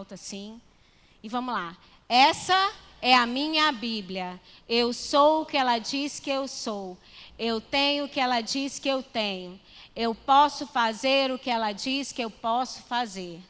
alto assim. E vamos lá. Essa é a minha Bíblia. Eu sou o que ela diz que eu sou. Eu tenho o que ela diz que eu tenho. Eu posso fazer o que ela diz que eu posso fazer.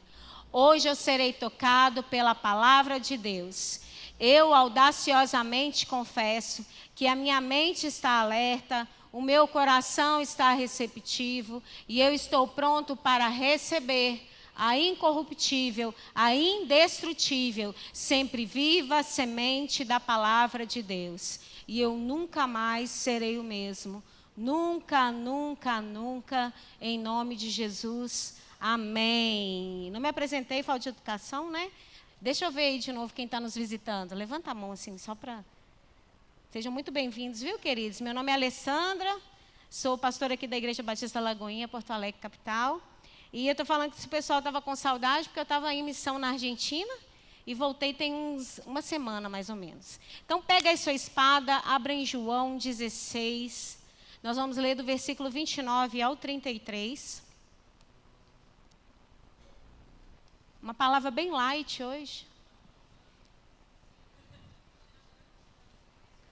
Hoje eu serei tocado pela palavra de Deus. Eu audaciosamente confesso que a minha mente está alerta, o meu coração está receptivo e eu estou pronto para receber a incorruptível, a indestrutível, sempre viva semente da palavra de Deus. E eu nunca mais serei o mesmo. Nunca, nunca, nunca, em nome de Jesus. Amém. Não me apresentei, falta de educação, né? Deixa eu ver aí de novo quem está nos visitando. Levanta a mão assim, só para... Sejam muito bem-vindos, viu, queridos? Meu nome é Alessandra, sou pastora aqui da Igreja Batista Lagoinha, Porto Alegre, capital. E eu estou falando que esse pessoal estava com saudade, porque eu estava em missão na Argentina e voltei tem uma semana, mais ou menos. Então, pega aí sua espada, abra em João 16. Nós vamos ler do versículo 29 ao 33. Uma palavra bem light hoje.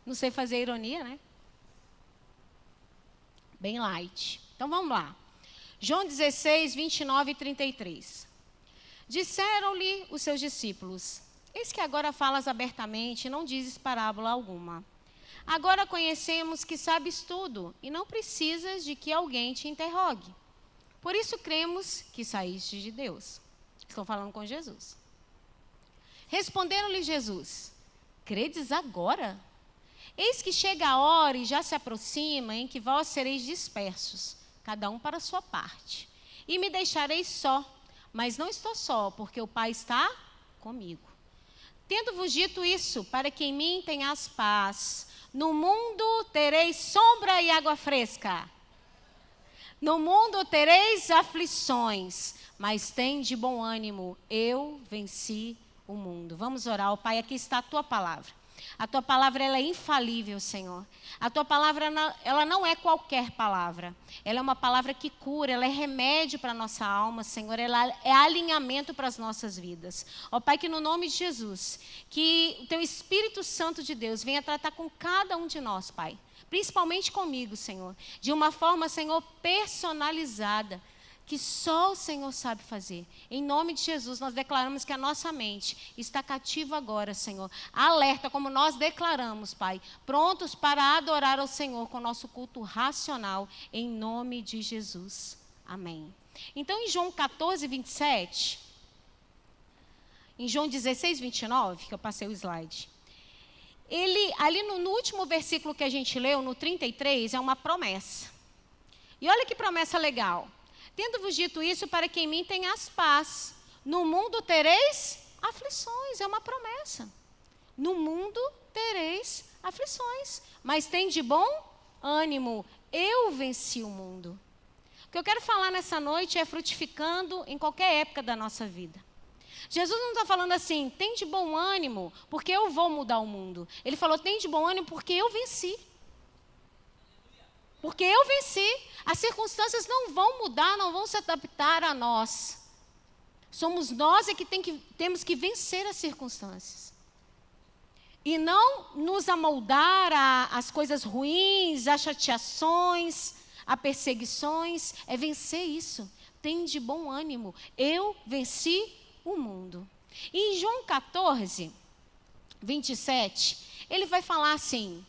Não sei fazer ironia, né? Bem light. Então, vamos lá. João 16, 29 e 33. Disseram-lhe os seus discípulos: eis que agora falas abertamente e não dizes parábola alguma. Agora conhecemos que sabes tudo e não precisas de que alguém te interrogue. Por isso cremos que saíste de Deus. Estão falando com Jesus. Responderam-lhe Jesus: credes agora? Eis que chega a hora e já se aproxima em que vós sereis dispersos, cada um para a sua parte. E me deixareis só, mas não estou só, porque o Pai está comigo. Tendo-vos dito isso, para que em mim tenhas paz, no mundo tereis sombra e água fresca. No mundo tereis aflições, mas tem de bom ânimo, eu venci o mundo. Vamos orar, ó Pai, aqui está a Tua palavra. A Tua palavra ela é infalível, Senhor. A Tua palavra ela não é qualquer palavra. Ela é uma palavra que cura, ela é remédio para a nossa alma, Senhor. Ela é alinhamento para as nossas vidas. Ó Pai, que no nome de Jesus, que o Teu Espírito Santo de Deus venha tratar com cada um de nós, Pai. Principalmente comigo, Senhor. De uma forma, Senhor, personalizada. Que só o Senhor sabe fazer. Em nome de Jesus, nós declaramos que a nossa mente está cativa agora, Senhor. Alerta, como nós declaramos, Pai. Prontos para adorar ao Senhor com o nosso culto racional. Em nome de Jesus. Amém. Então, em João 14, 27. Em João 16, 29, que eu passei o slide. Ali no último versículo que a gente leu, no 33, é uma promessa. E olha que promessa legal. Tendo-vos dito isso, para que em mim tenhas paz. No mundo tereis aflições, é uma promessa. No mundo tereis aflições, mas tem de bom ânimo. Eu venci o mundo. O que eu quero falar nessa noite é frutificando em qualquer época da nossa vida. Jesus não está falando assim, tem de bom ânimo, porque eu vou mudar o mundo. Ele falou, tem de bom ânimo, porque eu venci. Porque eu venci, as circunstâncias não vão mudar, não vão se adaptar a nós. Somos nós que temos que vencer as circunstâncias. E não nos amoldar às coisas ruins, às chateações, a perseguições. É vencer isso. Tem de bom ânimo. Eu venci o mundo. E em João 14, 27, ele vai falar assim...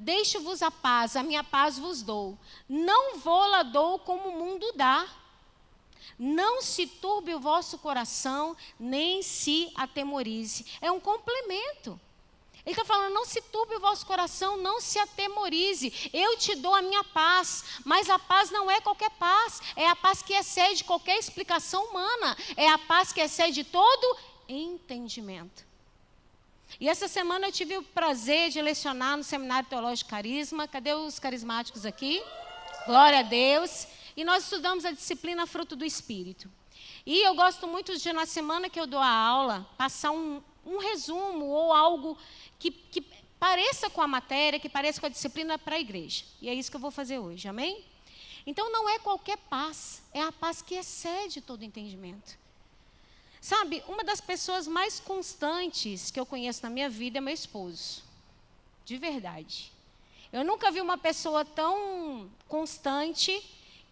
Deixo-vos a paz, a minha paz vos dou. Não vou-la dou como o mundo dá. Não se turbe o vosso coração, nem se atemorize. É um complemento. Ele está falando, não se turbe o vosso coração, não se atemorize. Eu te dou a minha paz, mas a paz não é qualquer paz. É a paz que excede qualquer explicação humana. É a paz que excede todo entendimento. E essa semana eu tive o prazer de lecionar no Seminário Teológico Carisma. Cadê os carismáticos aqui? Glória a Deus. E nós estudamos a disciplina Fruto do Espírito. E eu gosto muito de, na semana que eu dou a aula, passar um resumo ou algo que pareça com a matéria, que pareça com a disciplina para a igreja. E é isso que eu vou fazer hoje, amém? Então não é qualquer paz, é a paz que excede todo entendimento. Sabe, uma das pessoas mais constantes que eu conheço na minha vida é meu esposo. De verdade. Eu nunca vi uma pessoa tão constante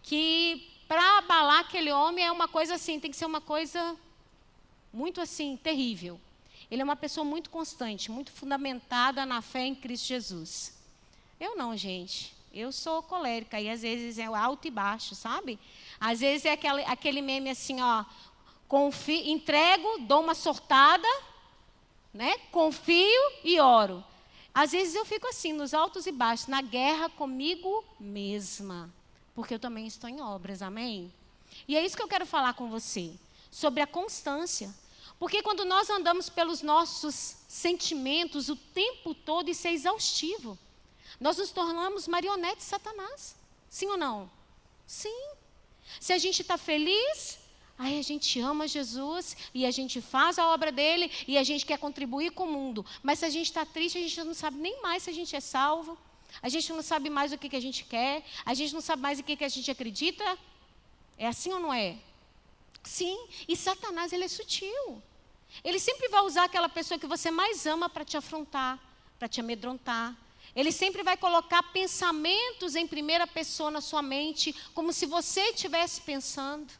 que para abalar aquele homem é uma coisa assim, tem que ser uma coisa muito assim, terrível. Ele é uma pessoa muito constante, muito fundamentada na fé em Cristo Jesus. Eu não, gente. Eu sou colérica e às vezes é alto e baixo, sabe? Às vezes é aquele meme assim, ó, entrego, dou uma sortada, né? Confio e oro. Às vezes eu fico assim, nos altos e baixos, na guerra comigo mesma, porque eu também estou em obras, amém? E é isso que eu quero falar com você, sobre a constância. Porque quando nós andamos pelos nossos sentimentos o tempo todo, isso é exaustivo. Nós nos tornamos marionetes de Satanás. Sim ou não? Sim. Se a gente está feliz, aí a gente ama Jesus e a gente faz a obra dele e a gente quer contribuir com o mundo. Mas se a gente está triste, a gente não sabe nem mais se a gente é salvo. A gente não sabe mais o que a gente quer. A gente não sabe mais o que a gente acredita. É assim ou não é? Sim. E Satanás, ele é sutil. Ele sempre vai usar aquela pessoa que você mais ama para te afrontar, para te amedrontar. Ele sempre vai colocar pensamentos em primeira pessoa na sua mente, como se você estivesse pensando.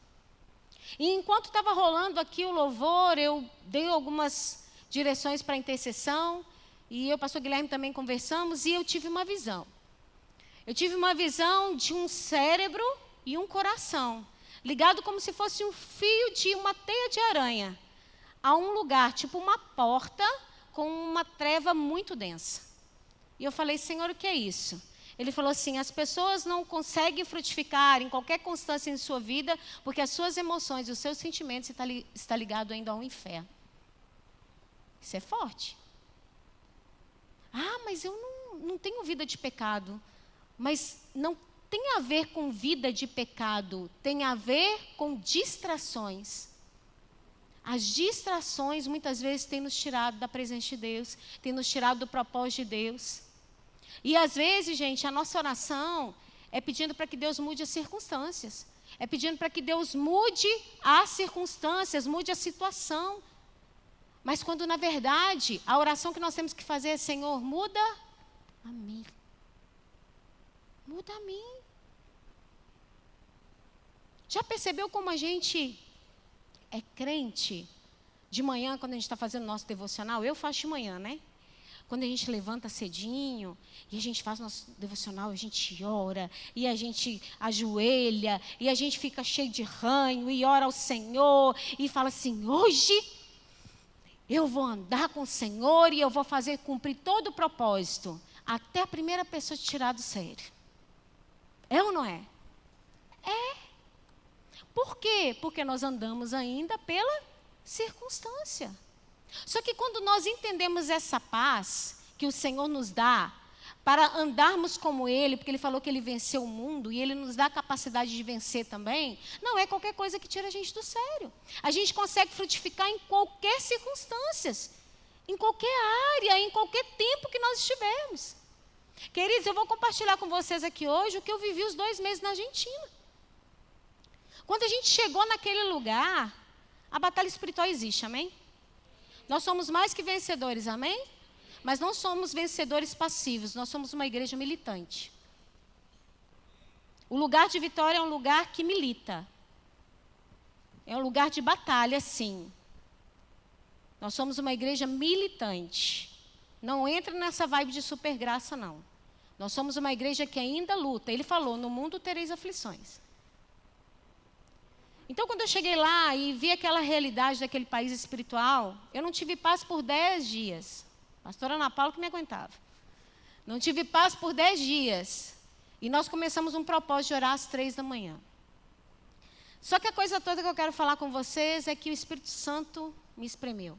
E enquanto estava rolando aqui o louvor, eu dei algumas direções para a intercessão, e eu e o pastor Guilherme também conversamos, e eu tive uma visão. Eu tive uma visão de um cérebro e um coração, ligado como se fosse um fio de uma teia de aranha, a um lugar, tipo uma porta, com uma treva muito densa. E eu falei, Senhor, o que é isso? Ele falou assim, as pessoas não conseguem frutificar em qualquer constância em sua vida, porque as suas emoções e os seus sentimentos está ligado ainda ao inferno. Isso é forte. Ah, mas eu não tenho vida de pecado. Mas não tem a ver com vida de pecado, tem a ver com distrações. As distrações muitas vezes têm nos tirado da presença de Deus, têm nos tirado do propósito de Deus. E às vezes, gente, a nossa oração é pedindo para que Deus mude as circunstâncias. É pedindo para que Deus mude as circunstâncias, mude a situação. Mas quando, na verdade, a oração que nós temos que fazer é, Senhor, muda a mim. Muda a mim. Já percebeu como a gente é crente de manhã, quando a gente está fazendo nosso devocional? Eu faço de manhã, né? Quando a gente levanta cedinho e a gente faz nosso devocional, a gente ora, e a gente ajoelha, e a gente fica cheio de ranho, e ora ao Senhor, e fala assim, hoje eu vou andar com o Senhor, e eu vou fazer cumprir todo o propósito, até a primeira pessoa te tirar do sério. É ou não é? É. Por quê? Porque nós andamos ainda pela circunstância. Só que quando nós entendemos essa paz que o Senhor nos dá para andarmos como Ele, porque Ele falou que Ele venceu o mundo e Ele nos dá a capacidade de vencer também, não é qualquer coisa que tira a gente do sério. A gente consegue frutificar em qualquer circunstância, em qualquer área, em qualquer tempo que nós estivermos. Queridos, eu vou compartilhar com vocês aqui hoje o que eu vivi os 2 meses na Argentina. Quando a gente chegou naquele lugar, a batalha espiritual existe, amém? Nós somos mais que vencedores, amém? Mas não somos vencedores passivos, nós somos uma igreja militante. O lugar de vitória é um lugar que milita. É um lugar de batalha, sim. Nós somos uma igreja militante. Não entra nessa vibe de super graça, não. Nós somos uma igreja que ainda luta. Ele falou, no mundo tereis aflições. Então, quando eu cheguei lá e vi aquela realidade daquele país espiritual, eu não tive paz por 10 dias. Pastora Ana Paula que me aguentava. Não tive paz por 10 dias. E nós começamos um propósito de orar às 3 da manhã. Só que a coisa toda que eu quero falar com vocês é que o Espírito Santo me espremeu.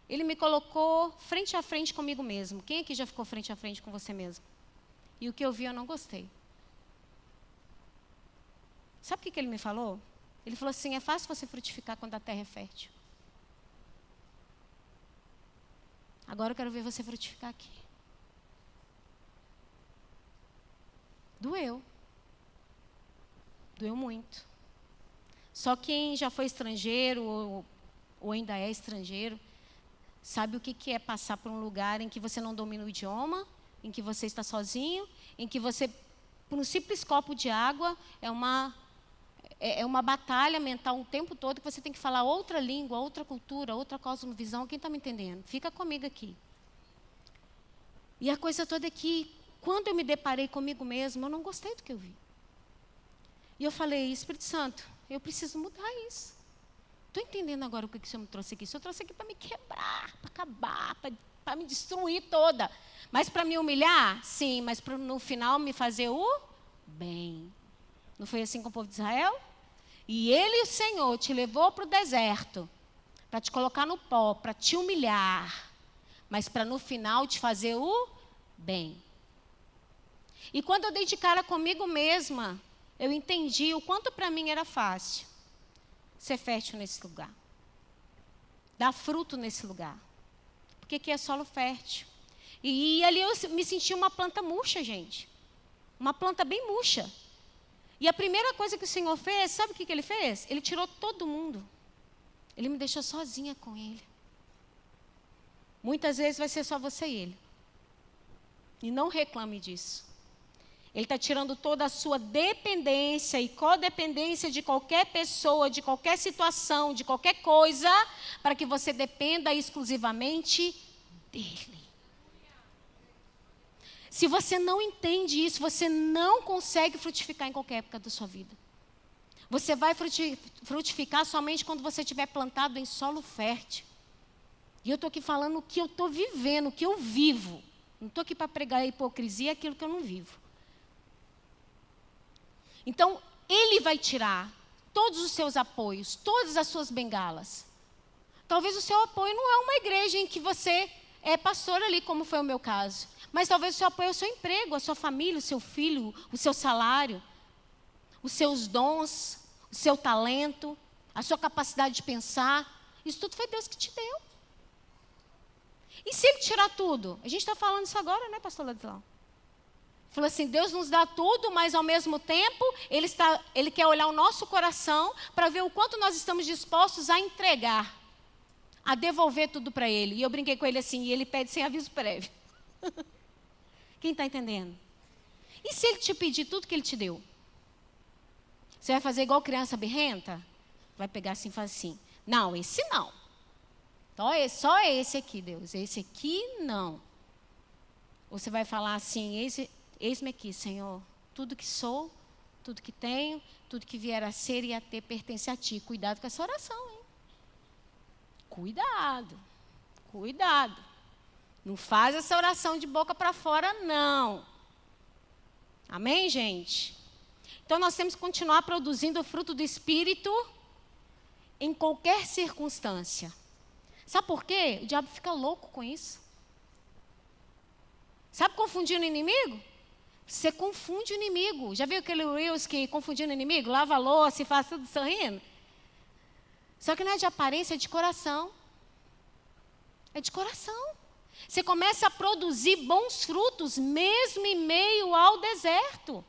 Ele me colocou frente a frente comigo mesmo. Quem aqui já ficou frente a frente com você mesmo? E o que eu vi eu não gostei. Sabe o que ele me falou? Ele falou assim, é fácil você frutificar quando a terra é fértil. Agora eu quero ver você frutificar aqui. Doeu. Doeu muito. Só quem já foi estrangeiro ou ainda é estrangeiro, sabe o que é passar por um lugar em que você não domina o idioma, em que você está sozinho, em que você, por um simples copo de água, é uma batalha mental o tempo todo, que você tem que falar outra língua, outra cultura, outra cosmovisão. Quem está me entendendo? Fica comigo aqui. E a coisa toda é que, quando eu me deparei comigo mesma, eu não gostei do que eu vi. E eu falei, Espírito Santo, eu preciso mudar isso. Estou entendendo agora o que o Senhor me trouxe aqui. O Senhor trouxe aqui para me quebrar, para acabar, para me destruir toda. Mas para me humilhar? Sim, mas para no final me fazer o bem. Não foi assim com o povo de Israel? E ele, o Senhor, te levou para o deserto, para te colocar no pó, para te humilhar, mas para no final te fazer o bem. E quando eu dei de cara comigo mesma, eu entendi o quanto para mim era fácil ser fértil nesse lugar. Dar fruto nesse lugar. Porque aqui é solo fértil. E ali eu me senti uma planta murcha, gente. Uma planta bem murcha. E a primeira coisa que o Senhor fez, sabe o que Ele fez? Ele tirou todo mundo. Ele me deixou sozinha com Ele. Muitas vezes vai ser só você e Ele. E não reclame disso. Ele está tirando toda a sua dependência e codependência de qualquer pessoa, de qualquer situação, de qualquer coisa, para que você dependa exclusivamente dEle. Se você não entende isso, você não consegue frutificar em qualquer época da sua vida. Você vai frutificar somente quando você estiver plantado em solo fértil. E eu estou aqui falando o que eu estou vivendo, o que eu vivo. Não estou aqui para pregar a hipocrisia, aquilo que eu não vivo. Então, Ele vai tirar todos os seus apoios, todas as suas bengalas. Talvez o seu apoio não é uma igreja em que você é pastor ali, como foi o meu caso. Mas talvez o seu apoio é o seu emprego, a sua família, o seu filho, o seu salário, os seus dons, o seu talento, a sua capacidade de pensar. Isso tudo foi Deus que te deu. E se Ele tirar tudo? A gente está falando isso agora, né, pastor Ladislau? Falou assim, Deus nos dá tudo, mas ao mesmo tempo, Ele quer olhar o nosso coração para ver o quanto nós estamos dispostos a entregar, a devolver tudo para Ele. E eu brinquei com ele assim, e Ele pede sem aviso prévio. Quem está entendendo? E se Ele te pedir tudo que Ele te deu? Você vai fazer igual criança birrenta? Vai pegar assim e fazer assim, não, esse não. Só esse aqui, Deus, esse aqui não. Ou você vai falar assim, eis-me aqui, Senhor, tudo que sou, tudo que tenho, tudo que vier a ser e a ter pertence a Ti. Cuidado com essa oração, hein? Cuidado, cuidado. Não faz essa oração de boca para fora, não. Amém, gente? Então, nós temos que continuar produzindo o fruto do Espírito em qualquer circunstância. Sabe por quê? O diabo fica louco com isso. Sabe confundindo o inimigo? Você confunde o inimigo. Já viu aquele Reels que confundindo o inimigo? Lava a louça e faz tudo sorrindo? Só que não é de aparência, é de coração. É de coração. Você começa a produzir bons frutos, mesmo em meio ao deserto.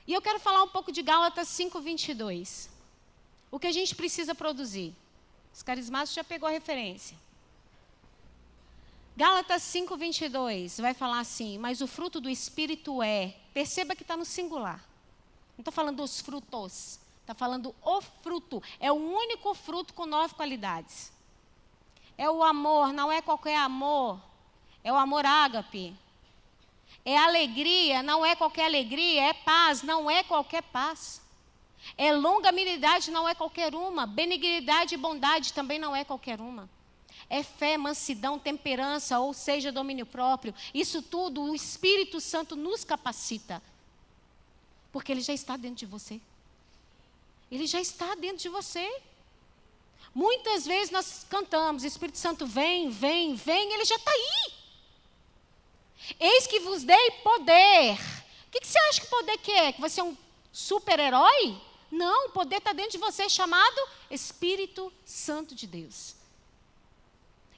E eu quero falar um pouco de Gálatas 5:22. O que a gente precisa produzir? Os carismáticos já pegou a referência. Gálatas 5:22 vai falar assim, mas o fruto do Espírito perceba que está no singular. Não estou falando dos frutos, está falando o fruto. É o único fruto com 9 qualidades. É o amor, não é qualquer amor, é o amor ágape. É alegria, não é qualquer alegria, é paz, não é qualquer paz. É longanimidade, não é qualquer uma. Benignidade e bondade também não é qualquer uma. É fé, mansidão, temperança, ou seja, domínio próprio. Isso tudo o Espírito Santo nos capacita. Porque Ele já está dentro de você. Ele já está dentro de você. Muitas vezes nós cantamos, Espírito Santo vem, vem, vem, Ele já está aí. Eis que vos dei poder. O que você acha que poder que é? Que você é um super-herói? Não, o poder está dentro de você, chamado Espírito Santo de Deus.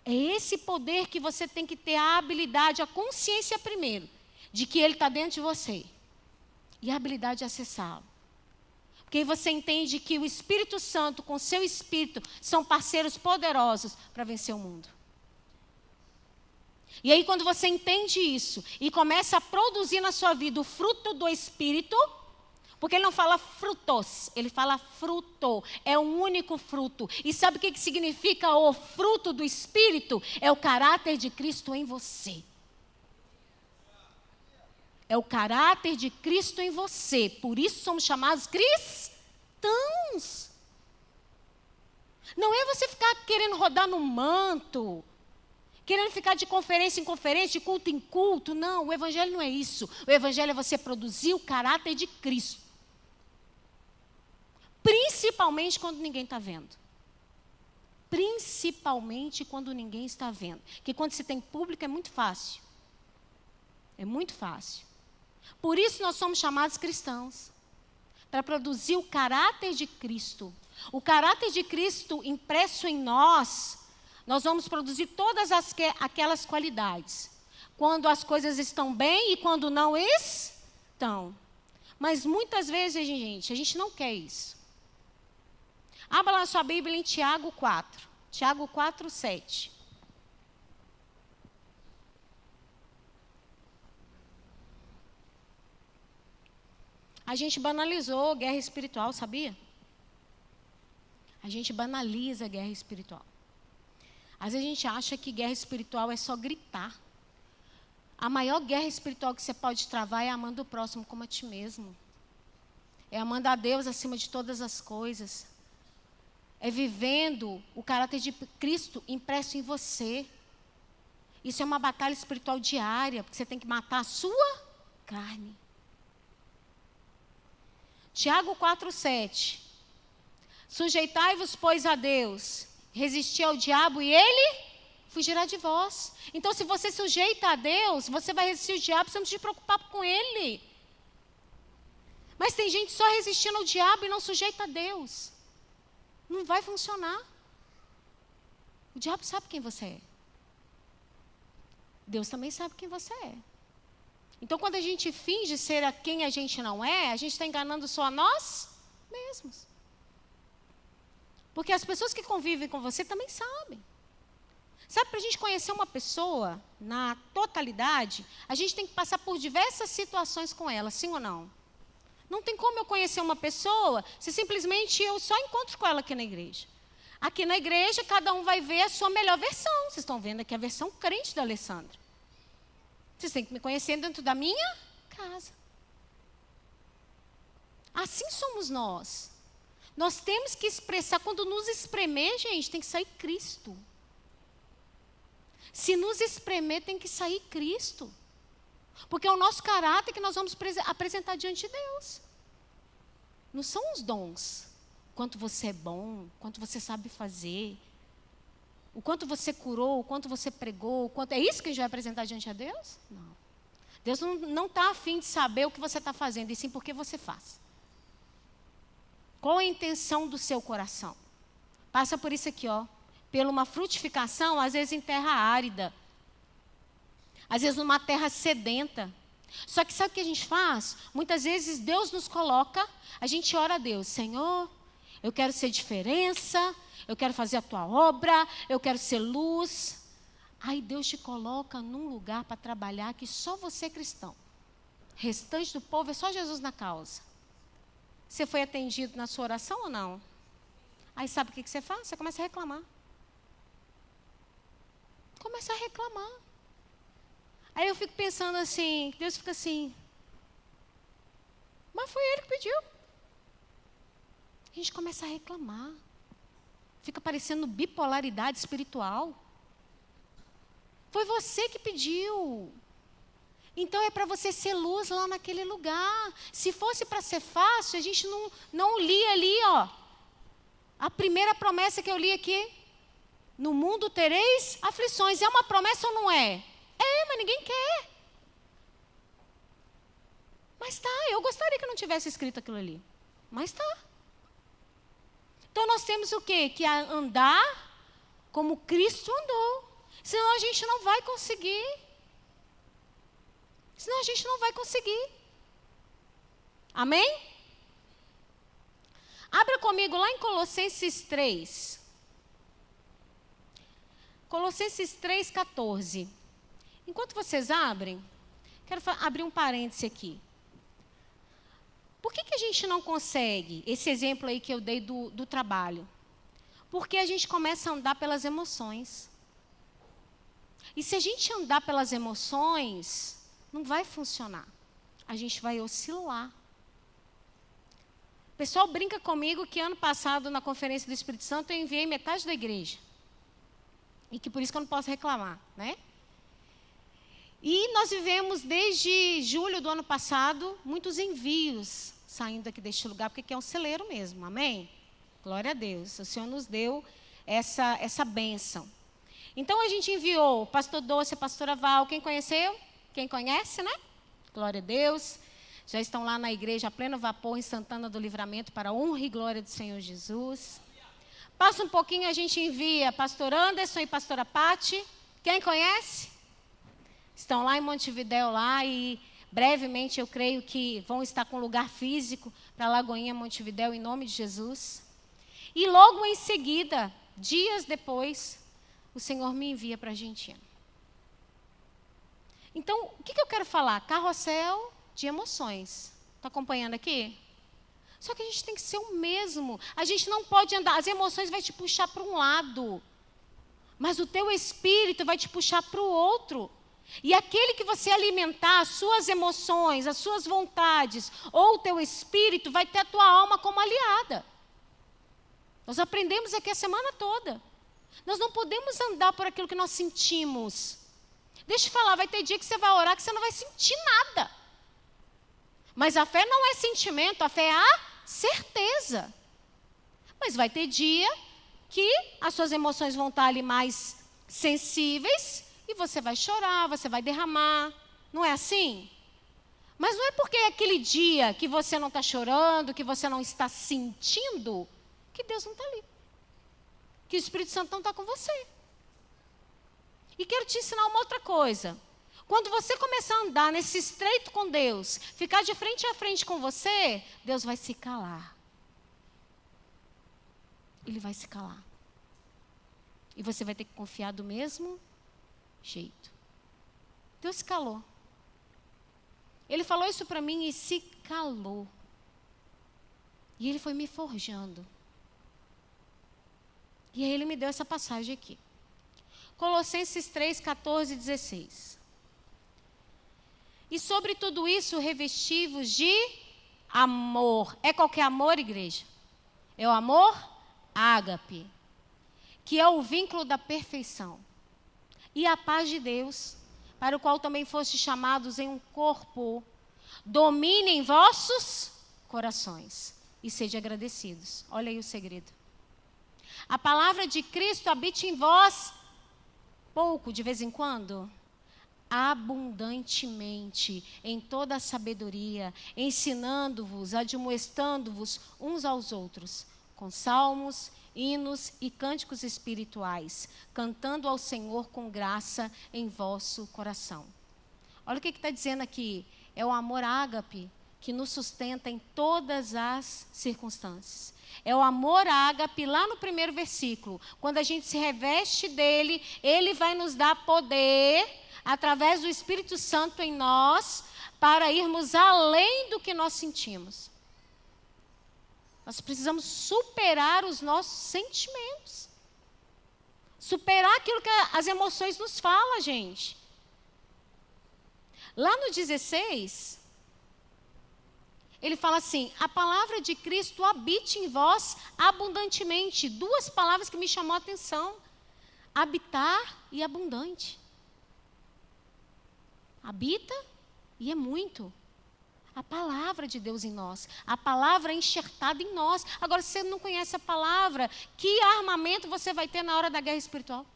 É esse poder que você tem que ter a habilidade, a consciência primeiro, de que Ele está dentro de você. E a habilidade de acessá-lo. Porque aí você entende que o Espírito Santo, com seu Espírito, são parceiros poderosos para vencer o mundo. E aí quando você entende isso e começa a produzir na sua vida o fruto do Espírito, porque ele não fala frutos, ele fala fruto, é um único fruto. E sabe o que significa o fruto do Espírito? É o caráter de Cristo em você. É o caráter de Cristo em você. Por isso somos chamados cristãos. Não é você ficar querendo rodar no manto, querendo ficar de conferência em conferência, de culto em culto. Não, o evangelho não é isso. O evangelho é você produzir o caráter de Cristo. Principalmente quando ninguém está vendo. Principalmente quando ninguém está vendo. Porque quando se tem público é muito fácil. É muito fácil. Por isso nós somos chamados cristãos. Para produzir o caráter de Cristo. O caráter de Cristo impresso em nós, nós vamos produzir todas aquelas qualidades. Quando as coisas estão bem e quando não estão. Mas muitas vezes, gente, a gente não quer isso. Abra lá sua Bíblia em Tiago 4. Tiago 4, 7. A gente banalizou guerra espiritual, sabia? A gente banaliza a guerra espiritual. Às vezes a gente acha que guerra espiritual é só gritar. A maior guerra espiritual que você pode travar é amando o próximo como a ti mesmo. É amando a Deus acima de todas as coisas. É vivendo o caráter de Cristo impresso em você. Isso é uma batalha espiritual diária, porque você tem que matar a sua carne. Tiago 4, 7. Sujeitai-vos, pois, a Deus, resisti ao diabo e ele fugirá de vós. Então, se você sujeita a Deus, você vai resistir ao diabo, você não precisa se preocupar com ele. Mas tem gente só resistindo ao diabo e não sujeita a Deus. Não vai funcionar. O diabo sabe quem você é. Deus também sabe quem você é. Então, quando a gente finge ser a quem a gente não é, a gente está enganando só a nós mesmos. Porque as pessoas que convivem com você também sabem. Sabe, para a gente conhecer uma pessoa na totalidade, a gente tem que passar por diversas situações com ela, sim ou não? Não tem como eu conhecer uma pessoa se simplesmente eu só encontro com ela aqui na igreja. Aqui na igreja, cada um vai ver a sua melhor versão. Vocês estão vendo aqui a versão crente da Alessandra. Vocês têm que me conhecer dentro da minha casa. Assim somos nós. Nós temos que expressar, quando nos espremer, gente, tem que sair Cristo. Se nos espremer, tem que sair Cristo. Porque é o nosso caráter que nós vamos apresentar diante de Deus. Não são os dons. Quanto você é bom, quanto você sabe fazer, o quanto você curou, o quanto você pregou, o quanto... É isso que a gente vai apresentar diante de Deus? Não. Deus não está afim de saber o que você está fazendo, e sim por que você faz. Qual a intenção do seu coração? Passa por isso aqui, ó. Pela uma frutificação, às vezes em terra árida. Às vezes numa terra sedenta. Só que sabe o que a gente faz? Muitas vezes Deus nos coloca, a gente ora a Deus. Senhor, eu quero ser diferença, eu quero fazer a tua obra, eu quero ser luz. Aí Deus te coloca num lugar para trabalhar que só você é cristão. O restante do povo é só Jesus na causa. Você foi atendido na sua oração ou não? Aí sabe o que você faz? Você começa a reclamar. Começa a reclamar. Aí eu fico pensando assim, Deus fica assim, mas foi Ele que pediu. A gente começa a reclamar. Fica parecendo bipolaridade espiritual. Foi você que pediu. Então é para você ser luz lá naquele lugar. Se fosse para ser fácil, a gente não lia ali, ó. A primeira promessa que eu li aqui. No mundo tereis aflições. É uma promessa ou não é? É, mas ninguém quer. Mas tá, eu gostaria que não tivesse escrito aquilo ali. Mas tá. Então nós temos o quê? Que andar como Cristo andou. Senão a gente não vai conseguir. Senão a gente não vai conseguir. Amém? Abra comigo lá em Colossenses 3. Colossenses 3,14. Enquanto vocês abrem, quero abrir um parêntese aqui. Por que a gente não consegue, esse exemplo aí que eu dei do trabalho? Porque a gente começa a andar pelas emoções. E se a gente andar pelas emoções, não vai funcionar. A gente vai oscilar. O pessoal brinca comigo que ano passado, na Conferência do Espírito Santo, eu enviei metade da igreja. E que por isso que eu não posso reclamar, né? E nós vivemos desde julho do ano passado muitos envios saindo aqui deste lugar, porque aqui é um celeiro mesmo, amém? Glória a Deus, o Senhor nos deu essa bênção. Então a gente enviou o pastor Doce, a pastora Val, quem conheceu? Quem conhece, né? Glória a Deus. Já estão lá na igreja a pleno vapor em Santana do Livramento para a honra e glória do Senhor Jesus. Passa um pouquinho, a gente envia pastor Anderson e pastora Pati. Quem conhece? Estão lá em Montevidéu lá e brevemente eu creio que vão estar com lugar físico para Lagoinha, Montevidéu, em nome de Jesus. E logo em seguida, dias depois, o Senhor me envia para a Argentina. Então, o que eu quero falar? Carrossel de emoções. Está acompanhando aqui? Só que a gente tem que ser o mesmo. A gente não pode andar. As emoções vão te puxar para um lado. Mas o teu espírito vai te puxar para o outro. E aquele que você alimentar, as suas emoções, as suas vontades, ou o teu espírito, vai ter a tua alma como aliada. Nós aprendemos aqui a semana toda. Nós não podemos andar por aquilo que nós sentimos. Deixa eu falar, vai ter dia que você vai orar que você não vai sentir nada. Mas a fé não é sentimento, a fé é a certeza. Mas vai ter dia que as suas emoções vão estar ali mais sensíveis e você vai chorar, você vai derramar. Não é assim? Mas não é porque é aquele dia que você não está chorando, que você não está sentindo, que Deus não está ali. Que o Espírito Santo não está com você. E quero te ensinar uma outra coisa. Quando você começar a andar nesse estreito com Deus, ficar de frente a frente com você, Deus vai se calar. Ele vai se calar. E você vai ter que confiar do mesmo jeito. Deus se calou. Ele falou isso para mim e se calou. E ele foi me forjando. E aí ele me deu essa passagem aqui. Colossenses 3, 14 e 16. E sobre tudo isso, revestivos de amor. É qualquer amor, igreja? É o amor ágape, que é o vínculo da perfeição. E a paz de Deus, para o qual também foste chamados em um corpo, dominem vossos corações e sede agradecidos. Olha aí o segredo. A palavra de Cristo habite em vós, pouco, de vez em quando, abundantemente, em toda a sabedoria, ensinando-vos, admoestando-vos uns aos outros, com salmos, hinos e cânticos espirituais, cantando ao Senhor com graça em vosso coração. Olha o que está dizendo aqui. É o amor ágape que nos sustenta em todas as circunstâncias. É o amor ágape lá no primeiro versículo. Quando a gente se reveste dele, ele vai nos dar poder, através do Espírito Santo em nós, para irmos além do que nós sentimos. Nós precisamos superar os nossos sentimentos. Superar aquilo que as emoções nos falam, gente. Lá no 16, ele fala assim: a palavra de Cristo habite em vós abundantemente. Duas palavras que me chamou a atenção: habitar e abundante. Habita e é muito. A palavra de Deus em nós. A palavra enxertada em nós. Agora, se você não conhece a palavra, que armamento você vai ter na hora da guerra espiritual?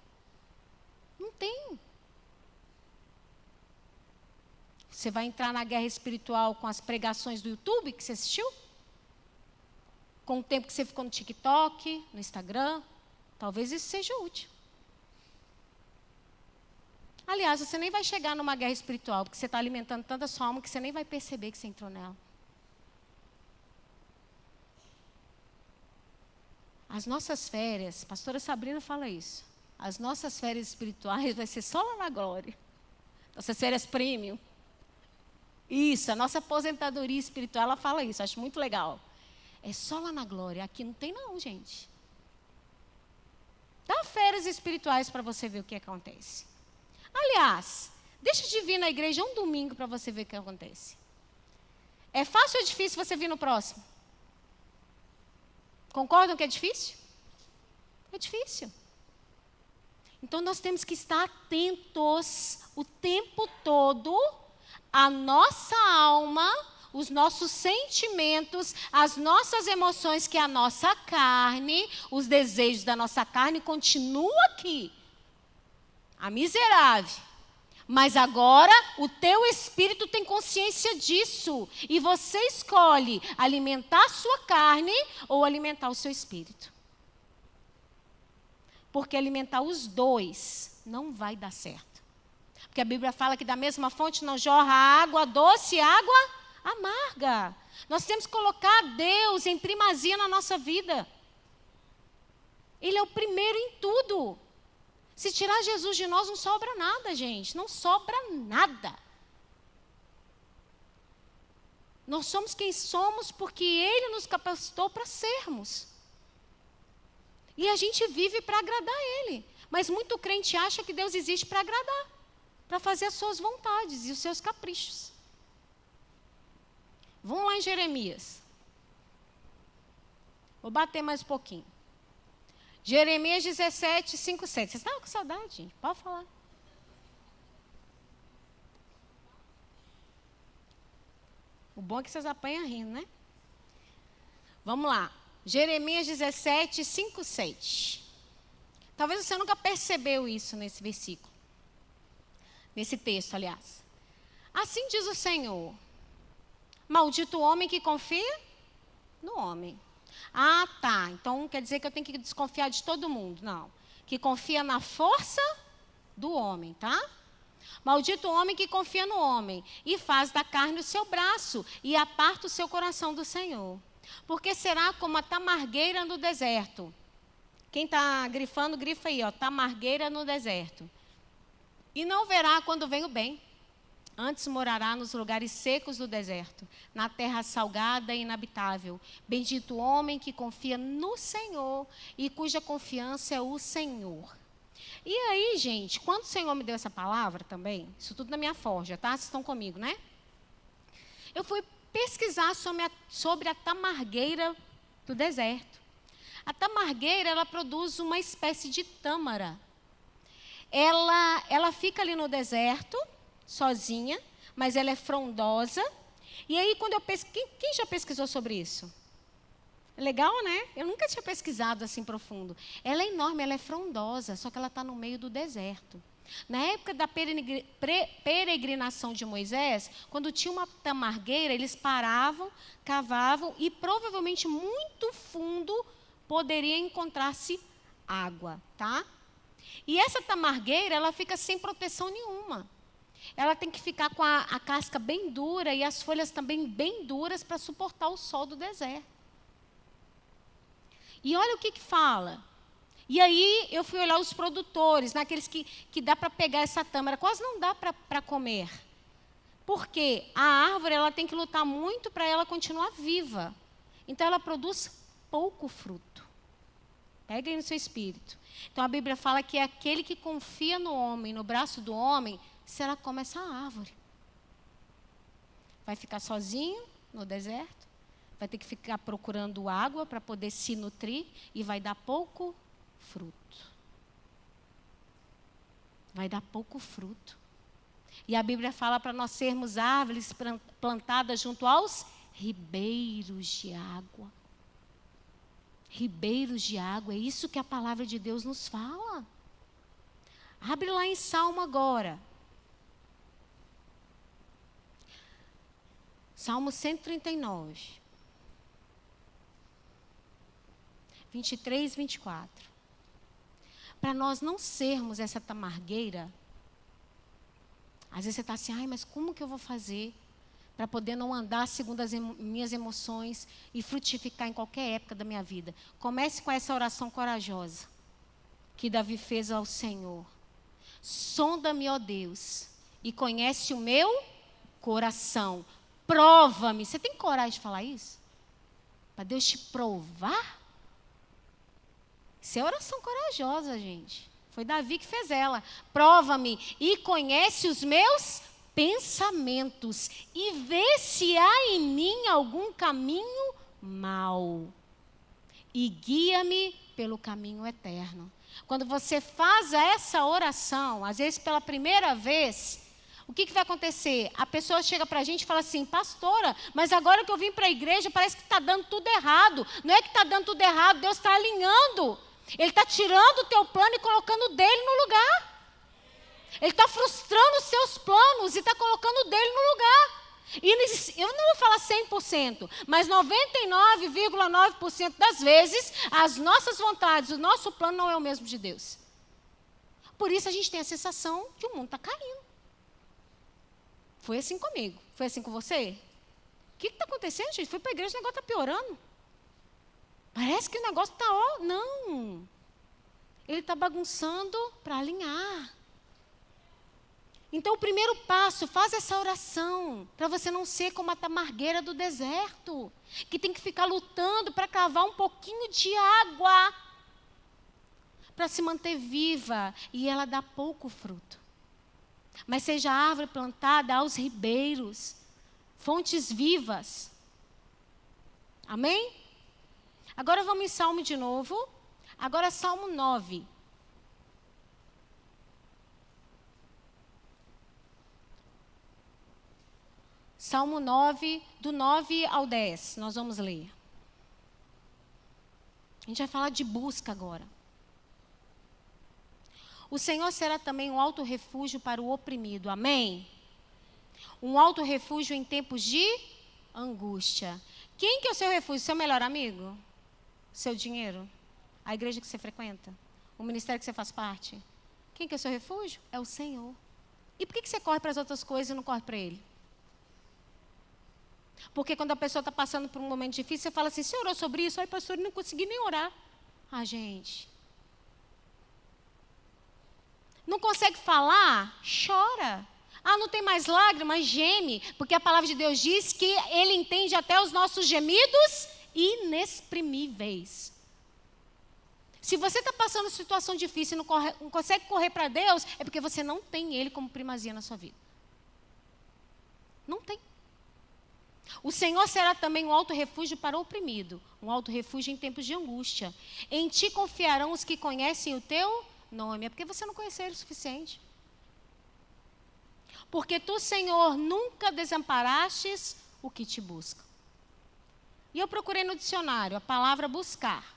Não tem. Você vai entrar na guerra espiritual com as pregações do YouTube que você assistiu? Com o tempo que você ficou no TikTok, no Instagram? Talvez isso seja útil. Aliás, você nem vai chegar numa guerra espiritual, porque você está alimentando tanta sua alma que você nem vai perceber que você entrou nela. As nossas férias, a pastora Sabrina fala isso, as nossas férias espirituais vai ser só lá na glória. Nossas férias premium. Isso, a nossa aposentadoria espiritual, ela fala isso, acho muito legal. É só lá na glória, aqui não tem não, gente. Dá férias espirituais para você ver o que acontece. Aliás, deixa de vir na igreja um domingo para você ver o que acontece. É fácil ou difícil você vir no próximo? Concordam que é difícil? É difícil. Então nós temos que estar atentos o tempo todo à nossa alma, os nossos sentimentos, as nossas emoções, que a nossa carne, os desejos da nossa carne continuam aqui. A miserável. Mas agora o teu espírito tem consciência disso. E você escolhe alimentar a sua carne ou alimentar o seu espírito. Porque alimentar os dois não vai dar certo. Porque a Bíblia fala que da mesma fonte não jorra água doce e água amarga. Nós temos que colocar Deus em primazia na nossa vida. Ele é o primeiro em tudo. Se tirar Jesus de nós, não sobra nada, gente. Não sobra nada. Nós somos quem somos porque Ele nos capacitou para sermos. E a gente vive para agradar Ele. Mas muito crente acha que Deus existe para agradar, para fazer as suas vontades e os seus caprichos. Vamos lá em Jeremias. Vou bater mais um pouquinho. Jeremias 17, 5, 7. Vocês estavam com saudade, gente? Pode falar. O bom é que vocês apanham rindo, né? Vamos lá. Jeremias 17, 5, 7. Talvez você nunca percebeu isso nesse versículo. Nesse texto, aliás. Assim diz o Senhor: maldito o homem que confia no homem. Ah, tá. Então quer dizer que eu tenho que desconfiar de todo mundo. Não. Que confia na força do homem, tá? Maldito o homem que confia no homem e faz da carne o seu braço e aparta o seu coração do Senhor. Porque será como a tamargueira no deserto. Quem está grifando, grifa aí, ó. Tamargueira no deserto. E não verá quando vem o bem. Antes morará nos lugares secos do deserto, na terra salgada e inabitável. Bendito o homem que confia no Senhor e cuja confiança é o Senhor. E aí, gente, quando o Senhor me deu essa palavra também, isso tudo na minha forja, tá? Vocês estão comigo, né? Eu fui pesquisar sobre a tamargueira do deserto. A tamargueira, ela produz uma espécie de tâmara. Ela fica ali no deserto, sozinha, mas ela é frondosa. E aí, quando eu pesquisei, quem já pesquisou sobre isso? Legal, né? Eu nunca tinha pesquisado assim profundo. Ela é enorme, ela é frondosa, só que ela está no meio do deserto. Na época da peregrinação de Moisés, quando tinha uma tamargueira, eles paravam, cavavam e provavelmente muito fundo poderia encontrar-se água, tá? E essa tamargueira, ela fica sem proteção nenhuma. Ela tem que ficar com a casca bem dura e as folhas também bem duras para suportar o sol do deserto. E olha o que fala. E aí eu fui olhar os produtores, naqueles que dá para pegar essa tâmara. Quase não dá para comer. Porque a árvore ela tem que lutar muito para ela continuar viva. Então ela produz pouco fruto. Pega aí no seu espírito. Então a Bíblia fala que é aquele que confia no homem, no braço do homem, será como essa árvore. Vai ficar sozinho no deserto, vai ter que ficar procurando água para poder se nutrir e vai dar pouco fruto. Vai dar pouco fruto. E a Bíblia fala para nós sermos árvores plantadas junto aos ribeiros de água. Ribeiros de água, é isso que a palavra de Deus nos fala. Abre lá em Salmo agora. Salmo 139. 23, 24. Para nós não sermos essa tamargueira, às vezes você está assim, ai, mas como que eu vou fazer para poder não andar segundo as minhas emoções e frutificar em qualquer época da minha vida. Comece com essa oração corajosa que Davi fez ao Senhor. Sonda-me, ó Deus, e conhece o meu coração. Prova-me. Você tem coragem de falar isso? Para Deus te provar? Isso é oração corajosa, gente. Foi Davi que fez ela. Prova-me e conhece os meus pensamentos e vê se há em mim algum caminho mau e guia-me pelo caminho eterno. Quando você faz essa oração, às vezes pela primeira vez, o que vai acontecer? A pessoa chega para a gente e fala assim: pastora, mas agora que eu vim para a igreja parece que está dando tudo errado. Não é que está dando tudo errado, Deus está alinhando. Ele está tirando o teu plano e colocando o dele no lugar. Ele está frustrando os seus planos e está colocando o dele no lugar. E eu não vou falar 100%, mas 99,9% das vezes, as nossas vontades, o nosso plano não é o mesmo de Deus. Por isso a gente tem a sensação que o mundo está caindo. Foi assim comigo. Foi assim com você? O que está acontecendo, gente? Fui para a igreja e o negócio está piorando. Parece que o negócio está... Não. Ele está bagunçando para alinhar. Então, o primeiro passo, faz essa oração, para você não ser como a tamargueira do deserto, que tem que ficar lutando para cavar um pouquinho de água, para se manter viva, e ela dá pouco fruto. Mas seja árvore plantada aos ribeiros, fontes vivas. Amém? Agora vamos em Salmo de novo. Agora Salmo 9. Salmo 9, do 9 ao 10, nós vamos ler. A gente vai falar de busca agora. O Senhor será também um alto refúgio para o oprimido, amém? Um alto refúgio em tempos de angústia. Quem que é o seu refúgio? Seu melhor amigo? Seu dinheiro? A igreja que você frequenta? O ministério que você faz parte? Quem que é o seu refúgio? É o Senhor. E por que você corre para as outras coisas e não corre para Ele? Porque quando a pessoa está passando por um momento difícil, você fala assim: você orou sobre isso? Ai, pastor, eu não consegui nem orar. Ah, gente. Não consegue falar? Chora. Ah, não tem mais lágrimas? Geme. Porque a palavra de Deus diz que Ele entende até os nossos gemidos inexprimíveis. Se você está passando situação difícil e não consegue correr para Deus, é porque você não tem Ele como primazia na sua vida. Não tem. O Senhor será também um alto refúgio para o oprimido, um alto refúgio em tempos de angústia. Em ti confiarão os que conhecem o teu nome. É porque você não conheceu Ele o suficiente. Porque tu, Senhor, nunca desamparastes o que te busca. E eu procurei no dicionário a palavra buscar.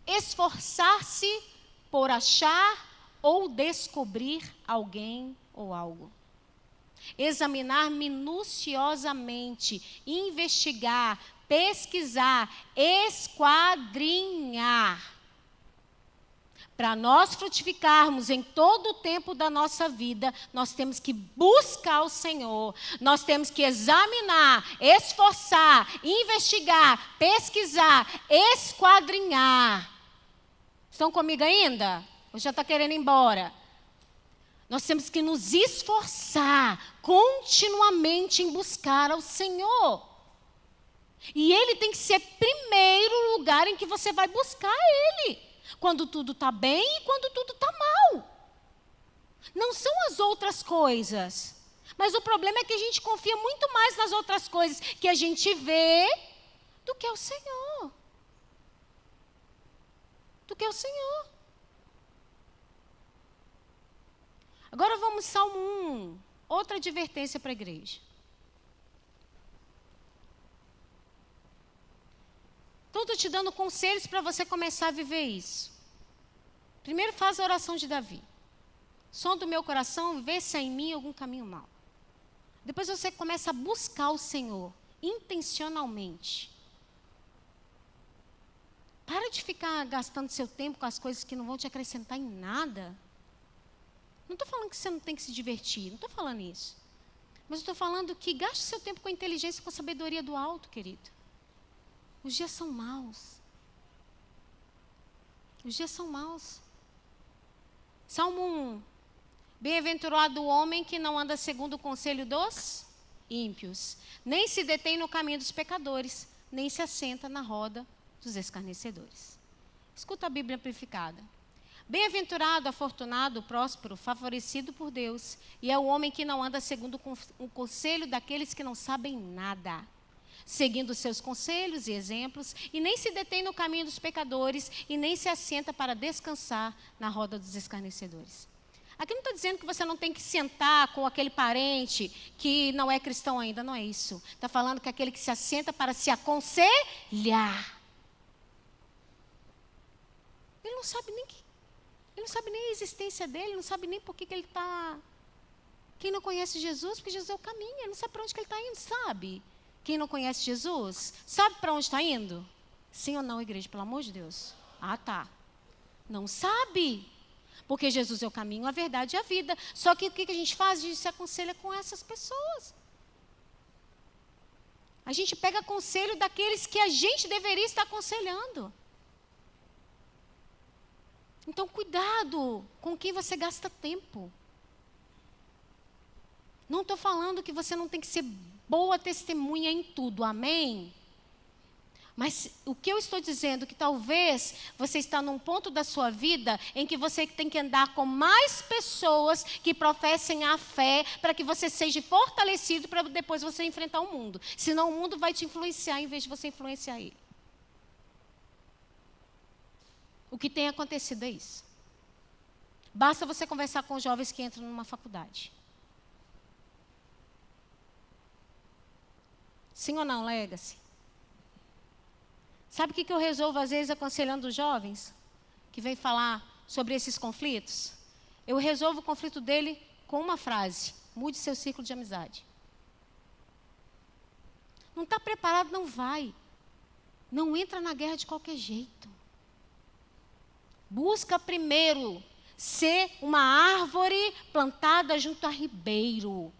Esforçar-se por achar ou descobrir alguém ou algo. Examinar minuciosamente, investigar, pesquisar, esquadrinhar. Para nós frutificarmos em todo o tempo da nossa vida, nós temos que buscar o Senhor. Nós temos que examinar, esforçar, investigar, pesquisar, esquadrinhar. Estão comigo ainda? Ou já está querendo ir embora? Nós temos que nos esforçar continuamente em buscar ao Senhor. E Ele tem que ser primeiro lugar em que você vai buscar Ele. Quando tudo está bem e quando tudo está mal. Não são as outras coisas. Mas o problema é que a gente confia muito mais nas outras coisas que a gente vê do que o Senhor. Do que o Senhor. Agora vamos Salmo 1, outra advertência para a igreja. Então, estou te dando conselhos para você começar a viver isso. Primeiro, faz a oração de Davi. Sonda o meu coração, vê se há em mim algum caminho mau. Depois você começa a buscar o Senhor, intencionalmente. Para de ficar gastando seu tempo com as coisas que não vão te acrescentar em nada. Não estou falando que você não tem que se divertir, não estou falando isso. Mas eu estou falando que gaste seu tempo com a inteligência e com a sabedoria do alto, querido. Os dias são maus. Os dias são maus. Salmo 1. Bem-aventurado o homem que não anda segundo o conselho dos ímpios, nem se detém no caminho dos pecadores, nem se assenta na roda dos escarnecedores. Escuta a Bíblia amplificada. Bem-aventurado, afortunado, próspero, favorecido por Deus, e é o homem que não anda segundo o conselho daqueles que não sabem nada, seguindo seus conselhos e exemplos, e nem se detém no caminho dos pecadores, e nem se assenta para descansar na roda dos escarnecedores. Aqui não está dizendo que você não tem que sentar com aquele parente que não é cristão ainda, não é isso. Está falando que aquele que se assenta para se aconselhar. Ele não sabe nem a existência dele, não sabe nem por que ele está... Quem não conhece Jesus, porque Jesus é o caminho, ele não sabe para onde que ele está indo, sabe? Quem não conhece Jesus, sabe para onde está indo? Sim ou não, igreja, pelo amor de Deus? Ah, tá. Não sabe. Porque Jesus é o caminho, a verdade e a vida. Só que o que a gente faz? A gente se aconselha com essas pessoas. A gente pega conselho daqueles que a gente deveria estar aconselhando. Então, cuidado com quem você gasta tempo. Não estou falando que você não tem que ser boa testemunha em tudo, amém? Mas o que eu estou dizendo é que talvez você está num ponto da sua vida em que você tem que andar com mais pessoas que professem a fé para que você seja fortalecido para depois você enfrentar o mundo. Senão o mundo vai te influenciar em vez de você influenciar ele. O que tem acontecido é isso. Basta você conversar com os jovens que entram numa faculdade. Sim ou não, Legacy? Sabe o que eu resolvo, às vezes, aconselhando os jovens que vêm falar sobre esses conflitos? Eu resolvo o conflito dele com uma frase: mude seu ciclo de amizade. Não está preparado, não vai. Não entra na guerra de qualquer jeito. Busca primeiro ser uma árvore plantada junto a ribeiro.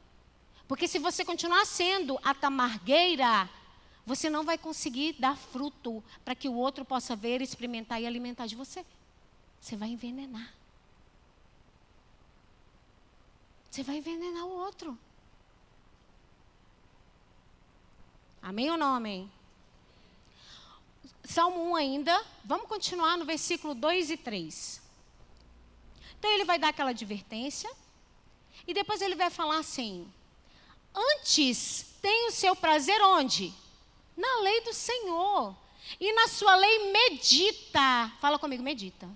Porque se você continuar sendo a tamargueira, você não vai conseguir dar fruto para que o outro possa ver, experimentar e alimentar de você. Você vai envenenar. Você vai envenenar o outro. Amém ou não amém? Salmo 1 ainda, vamos continuar no versículo 2 e 3. Então ele vai dar aquela advertência, e depois ele vai falar assim: antes tem o seu prazer onde? Na lei do Senhor. E na sua lei medita. Fala comigo, medita.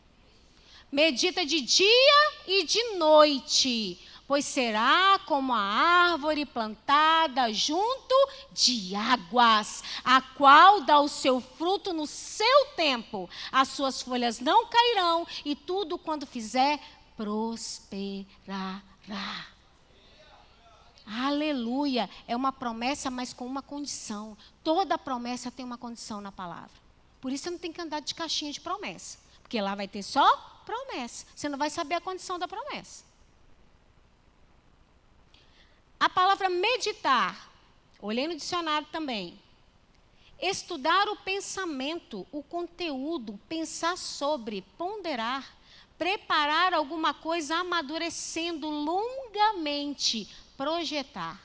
Medita de dia e de noite, pois será como a árvore plantada junto de águas, a qual dá o seu fruto no seu tempo. As suas folhas não cairão, e tudo quando fizer, prosperará. Aleluia. É uma promessa, mas com uma condição. Toda promessa tem uma condição na palavra. Por isso você não tem que andar de caixinha de promessa. Porque lá vai ter só promessa. Você não vai saber a condição da promessa. A palavra meditar, olhei no dicionário também. Estudar o pensamento, o conteúdo, pensar sobre, ponderar, preparar alguma coisa amadurecendo longamente, projetar.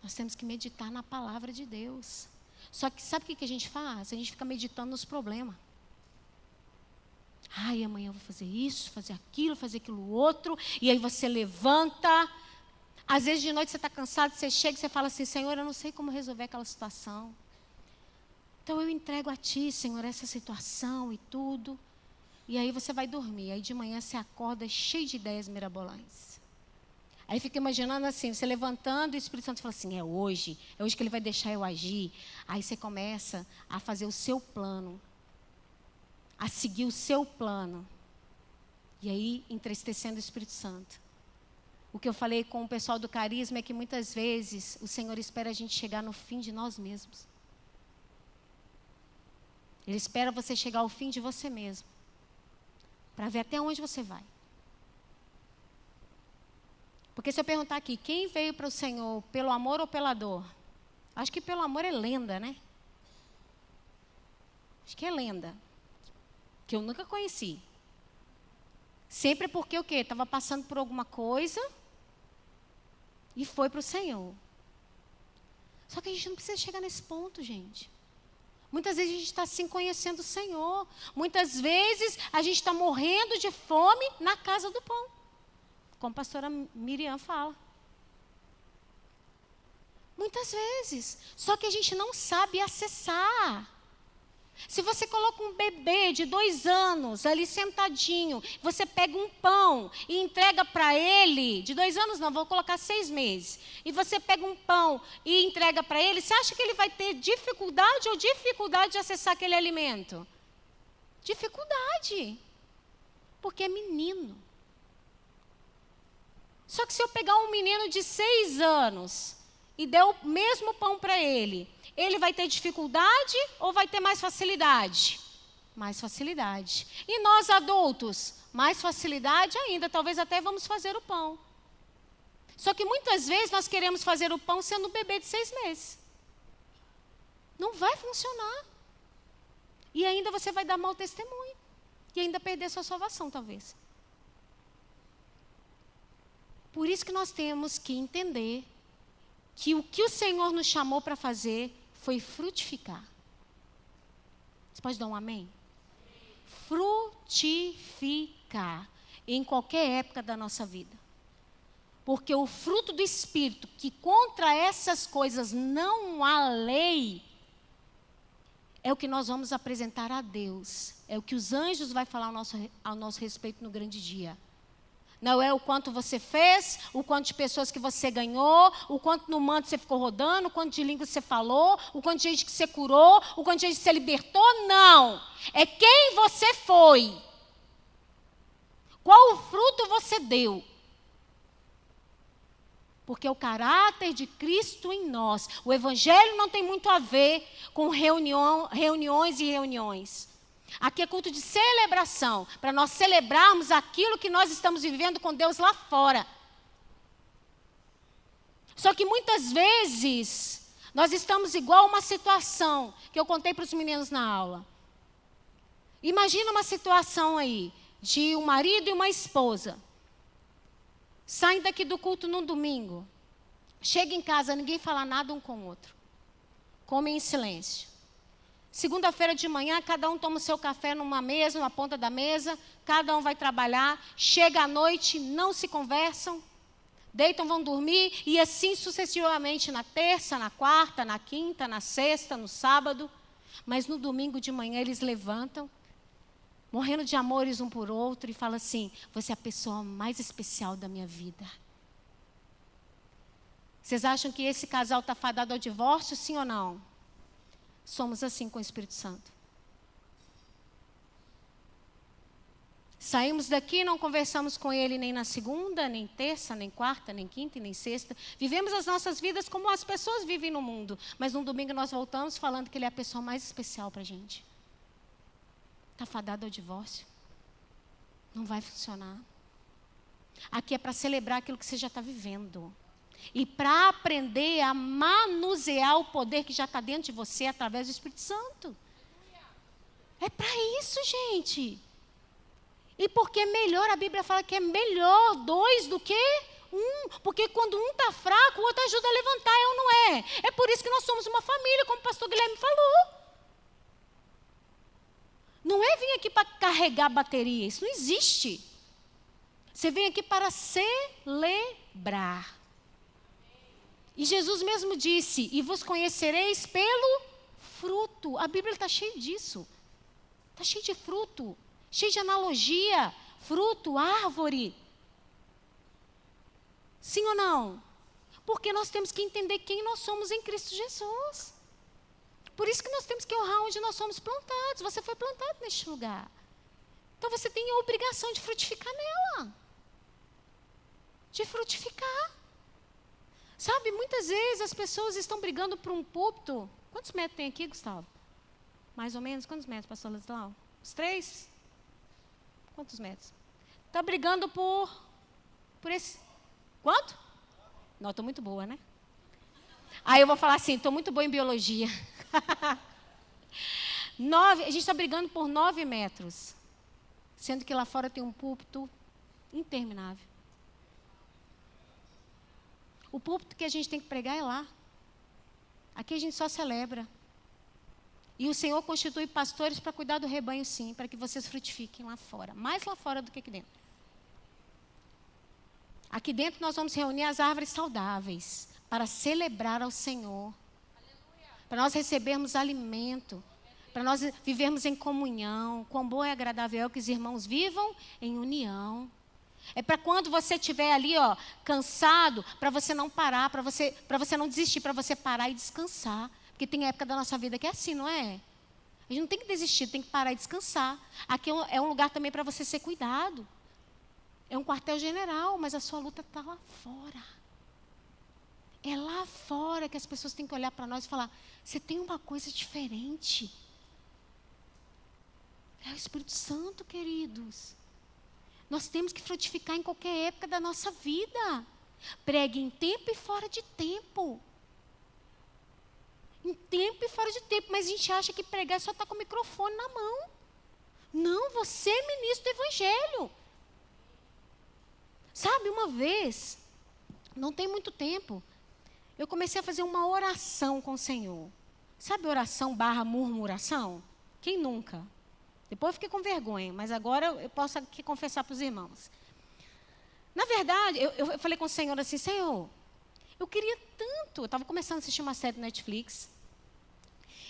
Nós temos que meditar na palavra de Deus. Só que sabe o que a gente faz? A gente fica meditando nos problemas. Ai, amanhã eu vou fazer isso, fazer aquilo outro. E aí você levanta. Às vezes de noite você está cansado, você chega e você fala assim: Senhor, eu não sei como resolver aquela situação. Então eu entrego a Ti, Senhor, essa situação e tudo. E aí você vai dormir. Aí de manhã você acorda cheio de ideias mirabolantes. Aí fica imaginando assim, você levantando e o Espírito Santo fala assim: é hoje que Ele vai deixar eu agir. Aí você começa a fazer o seu plano, a seguir o seu plano. E aí, entristecendo o Espírito Santo. O que eu falei com o pessoal do carisma é que muitas vezes o Senhor espera a gente chegar no fim de nós mesmos. Ele espera você chegar ao fim de você mesmo, para ver até onde você vai. Porque Porque se eu perguntar aqui, quem veio para o Senhor pelo amor ou pela dor? Acho que pelo amor é lenda, né? Acho que é lenda. Que eu nunca conheci. Sempre porque o quê? Estava passando por alguma coisa e foi para o Senhor. Só que a gente não precisa chegar nesse ponto, gente. Muitas vezes a gente está assim conhecendo o Senhor. Muitas vezes a gente está morrendo de fome na casa do pão. Como a pastora Miriam fala. Muitas vezes. Só que a gente não sabe acessar. Se você coloca um bebê de 2 anos ali sentadinho, você pega um pão e entrega para ele, de 2 anos não, vou colocar 6 meses, e você pega um pão e entrega para ele, você acha que ele vai ter dificuldade ou dificuldade de acessar aquele alimento? Dificuldade, porque é menino. Só que se eu pegar um menino de 6 anos e der o mesmo pão para ele vai ter dificuldade ou vai ter mais facilidade? Mais facilidade. E nós adultos, mais facilidade ainda, talvez até vamos fazer o pão. Só que muitas vezes nós queremos fazer o pão sendo um bebê de 6 meses. Não vai funcionar. E ainda você vai dar mau testemunho. E ainda perder sua salvação, talvez. Por isso que nós temos que entender que o Senhor nos chamou para fazer foi frutificar. Você pode dar um amém? Frutificar em qualquer época da nossa vida. Porque o fruto do Espírito, que contra essas coisas não há lei, é o que nós vamos apresentar a Deus. É o que os anjos vão falar ao nosso respeito no grande dia. Não é o quanto você fez, o quanto de pessoas que você ganhou, o quanto no manto você ficou rodando, o quanto de língua você falou, o quanto de gente que você curou, o quanto de gente que você libertou. Não. É quem você foi. Qual o fruto você deu. Porque é o caráter de Cristo em nós. O Evangelho não tem muito a ver com reuniões e reuniões. Aqui é culto de celebração, para nós celebrarmos aquilo que nós estamos vivendo com Deus lá fora. Só que muitas vezes, nós estamos igual a uma situação que eu contei para os meninos na aula. Imagina uma situação aí, de um marido e uma esposa. Saem daqui do culto num domingo. Chega em casa, ninguém fala nada um com o outro. Comem em silêncio. Segunda-feira de manhã, cada um toma o seu café numa mesa, numa ponta da mesa, cada um vai trabalhar, chega à noite, não se conversam, deitam, vão dormir, e assim sucessivamente na terça, na quarta, na quinta, na sexta, no sábado. Mas no domingo de manhã eles levantam, morrendo de amores um por outro, e falam assim: você é a pessoa mais especial da minha vida. Vocês acham que esse casal está fadado ao divórcio, sim ou não? Somos assim com o Espírito Santo. Saímos daqui, não conversamos com Ele nem na segunda, nem terça, nem quarta, nem quinta e nem sexta. Vivemos as nossas vidas como as pessoas vivem no mundo. Mas no domingo nós voltamos falando que Ele é a pessoa mais especial para a gente. Está fadado ao divórcio? Não vai funcionar. Aqui é para celebrar aquilo que você já está vivendo. E para aprender a manusear o poder que já está dentro de você através do Espírito Santo. É para isso, gente. E porque é melhor, a Bíblia fala que é melhor 2 do que 1. Porque quando um está fraco, o outro ajuda a levantar, é ou não é? É por isso que nós somos uma família, como o pastor Guilherme falou. Não é vir aqui para carregar bateria, isso não existe. Você vem aqui para celebrar. E Jesus mesmo disse: e vos conhecereis pelo fruto. A Bíblia está cheia disso. Está cheia de fruto, cheia de analogia. Fruto, árvore. Sim ou não? Porque nós temos que entender quem nós somos em Cristo Jesus. Por isso que nós temos que honrar onde nós somos plantados. Você foi plantado neste lugar. Então você tem a obrigação de frutificar nela. De frutificar. Sabe, muitas vezes as pessoas estão brigando por um púlpito. Quantos metros tem aqui, Gustavo? Mais ou menos? Quantos metros, pastor Ladislau? Uns 3? Quantos metros? Está brigando por esse... Quanto? Não, estou muito boa, né? Aí eu vou falar assim, estou muito boa em biologia. 9, a gente está brigando por 9 metros. Sendo que lá fora tem um púlpito interminável. O púlpito que a gente tem que pregar é lá. Aqui a gente só celebra. E o Senhor constitui pastores para cuidar do rebanho, sim, para que vocês frutifiquem lá fora. Mais lá fora do que aqui dentro. Aqui dentro nós vamos reunir as árvores saudáveis para celebrar ao Senhor. Para nós recebermos alimento. Para nós vivermos em comunhão. Quão bom e agradável é que os irmãos vivam em união. É para quando você estiver ali, cansado, para você não parar, para você não desistir, para você parar e descansar. Porque tem época da nossa vida que é assim, não é? A gente não tem que desistir, tem que parar e descansar. Aqui é um lugar também para você ser cuidado. É um quartel-general, mas a sua luta está lá fora. É lá fora que as pessoas têm que olhar para nós e falar, você tem uma coisa diferente. É o Espírito Santo, queridos. Nós temos que frutificar em qualquer época da nossa vida. Pregue em tempo e fora de tempo. Em tempo e fora de tempo. Mas a gente acha que pregar é só estar com o microfone na mão. Não, você é ministro do Evangelho. Sabe, uma vez, não tem muito tempo, eu comecei a fazer uma oração com o Senhor. Sabe oração / murmuração? Quem nunca? Depois eu fiquei com vergonha, mas agora eu posso aqui confessar para os irmãos. Na verdade, eu falei com o Senhor assim, Senhor, eu queria tanto, eu estava começando a assistir uma série no Netflix,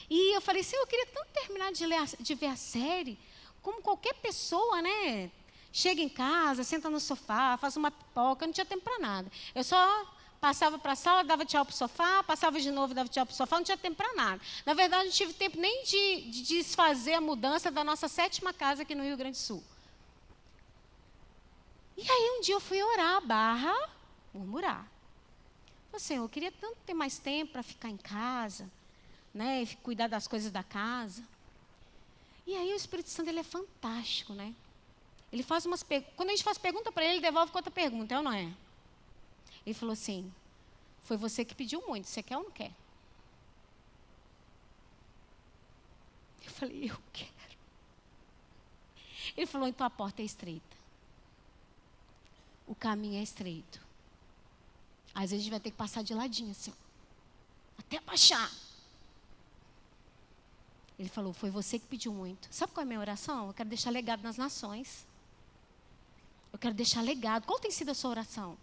e eu falei, Senhor, eu queria tanto terminar de ver a série, como qualquer pessoa, né? Chega em casa, senta no sofá, faz uma pipoca, eu não tinha tempo para nada. Eu só passava para a sala, dava tchau para o sofá, passava de novo, dava tchau para o sofá, não tinha tempo para nada. Na verdade, não tive tempo nem de desfazer a mudança da nossa 7ª casa aqui no Rio Grande do Sul. E aí um dia eu fui orar, / murmurar. Falei, Senhor, eu queria tanto ter mais tempo para ficar em casa, né, e cuidar das coisas da casa. E aí o Espírito Santo, ele é fantástico, né? Ele faz umas perguntas. Quando a gente faz pergunta para ele devolve com outra pergunta, é ou não é? Ele falou assim, foi você que pediu muito, você quer ou não quer? Eu falei, eu quero. Ele falou, então a porta é estreita. O caminho é estreito. Às vezes a gente vai ter que passar de ladinho assim, até baixar. Ele falou, foi você que pediu muito. Sabe qual é a minha oração? Eu quero deixar legado nas nações. Eu quero deixar legado. Qual tem sido a sua oração?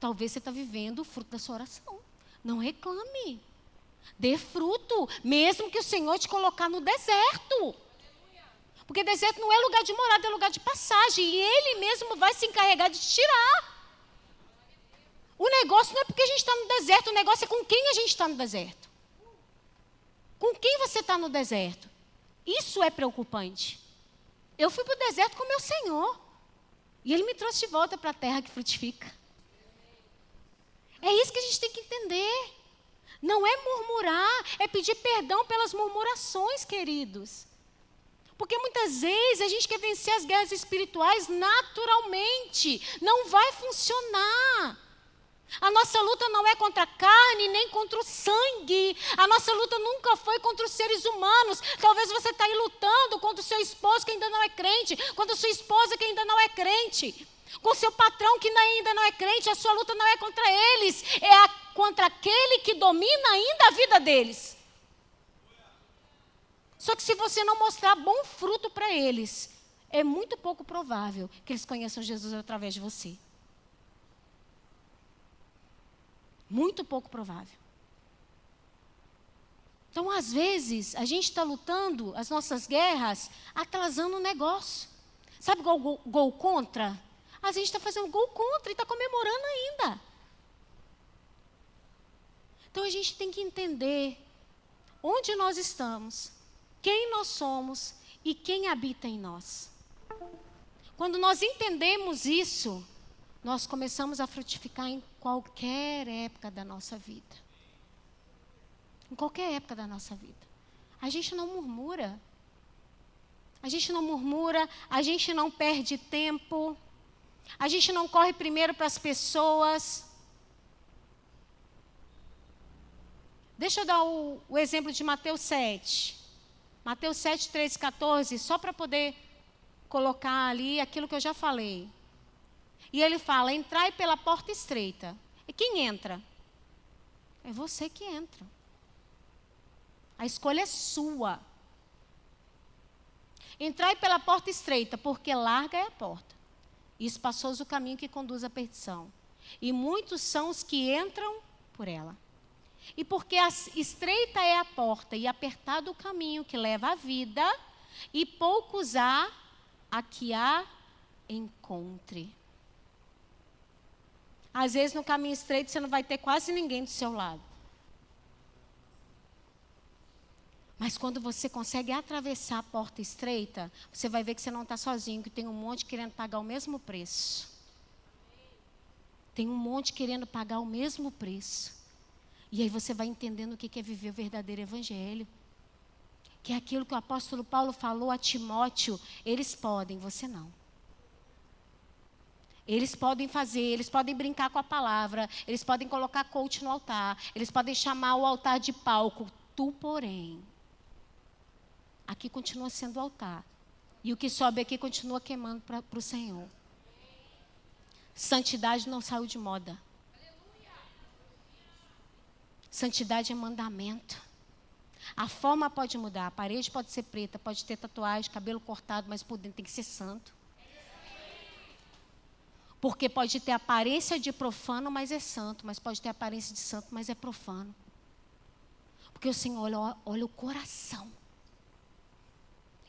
Talvez você está vivendo o fruto da sua oração. Não reclame. Dê fruto, mesmo que o Senhor te colocar no deserto. Porque deserto não é lugar de morada, é lugar de passagem. E Ele mesmo vai se encarregar de te tirar. O negócio não é porque a gente está no deserto, o negócio é com quem a gente está no deserto. Com quem você está no deserto? Isso é preocupante. Eu fui para o deserto com o meu Senhor. E Ele me trouxe de volta para a terra que frutifica. É isso que a gente tem que entender. Não é murmurar, é pedir perdão pelas murmurações, queridos. Porque muitas vezes a gente quer vencer as guerras espirituais naturalmente. Não vai funcionar. A nossa luta não é contra a carne, nem contra o sangue. A nossa luta nunca foi contra os seres humanos. Talvez você está aí lutando contra o seu esposo que ainda não é crente, contra a sua esposa que ainda não é crente, com o seu patrão que ainda não é crente. A sua luta não é contra eles, é contra aquele que domina ainda a vida deles. Só que se você não mostrar bom fruto para eles, é muito pouco provável que eles conheçam Jesus através de você. Muito pouco provável. Então, às vezes, a gente está lutando as nossas guerras, atrasando o negócio. Sabe gol contra? A gente está fazendo gol contra e está comemorando ainda. Então, a gente tem que entender onde nós estamos, quem nós somos e quem habita em nós. Quando nós entendemos isso, nós começamos a frutificar em qualquer época da nossa vida. Em qualquer época da nossa vida. A gente não murmura. A gente não murmura, a gente não perde tempo. A gente não corre primeiro para as pessoas. Deixa eu dar o exemplo de Mateus 7. Mateus 7, 13, 14, só para poder colocar ali aquilo que eu já falei. E ele fala, entrai pela porta estreita. E quem entra? É você que entra. A escolha é sua. Entrai pela porta estreita, porque larga é a porta. E espaçoso o caminho que conduz à perdição. E muitos são os que entram por ela. E porque estreita é a porta e apertado o caminho que leva à vida, e poucos há a que a encontre. Às vezes no caminho estreito você não vai ter quase ninguém do seu lado. Mas quando você consegue atravessar a porta estreita, você vai ver que você não está sozinho, que tem um monte querendo pagar o mesmo preço. Tem um monte querendo pagar o mesmo preço. E aí você vai entendendo o que é viver o verdadeiro evangelho. Que é aquilo que o apóstolo Paulo falou a Timóteo, eles podem, você não. Eles podem fazer, eles podem brincar com a palavra, eles podem colocar coach no altar, eles podem chamar o altar de palco. Tu, porém, aqui continua sendo altar. E o que sobe aqui continua queimando para o Senhor. Santidade não saiu de moda. Santidade é mandamento. A forma pode mudar, a parede pode ser preta, pode ter tatuagem, cabelo cortado, mas por dentro tem que ser santo. Porque pode ter aparência de profano, mas é santo. Mas pode ter aparência de santo, mas é profano. Porque o Senhor olha o coração.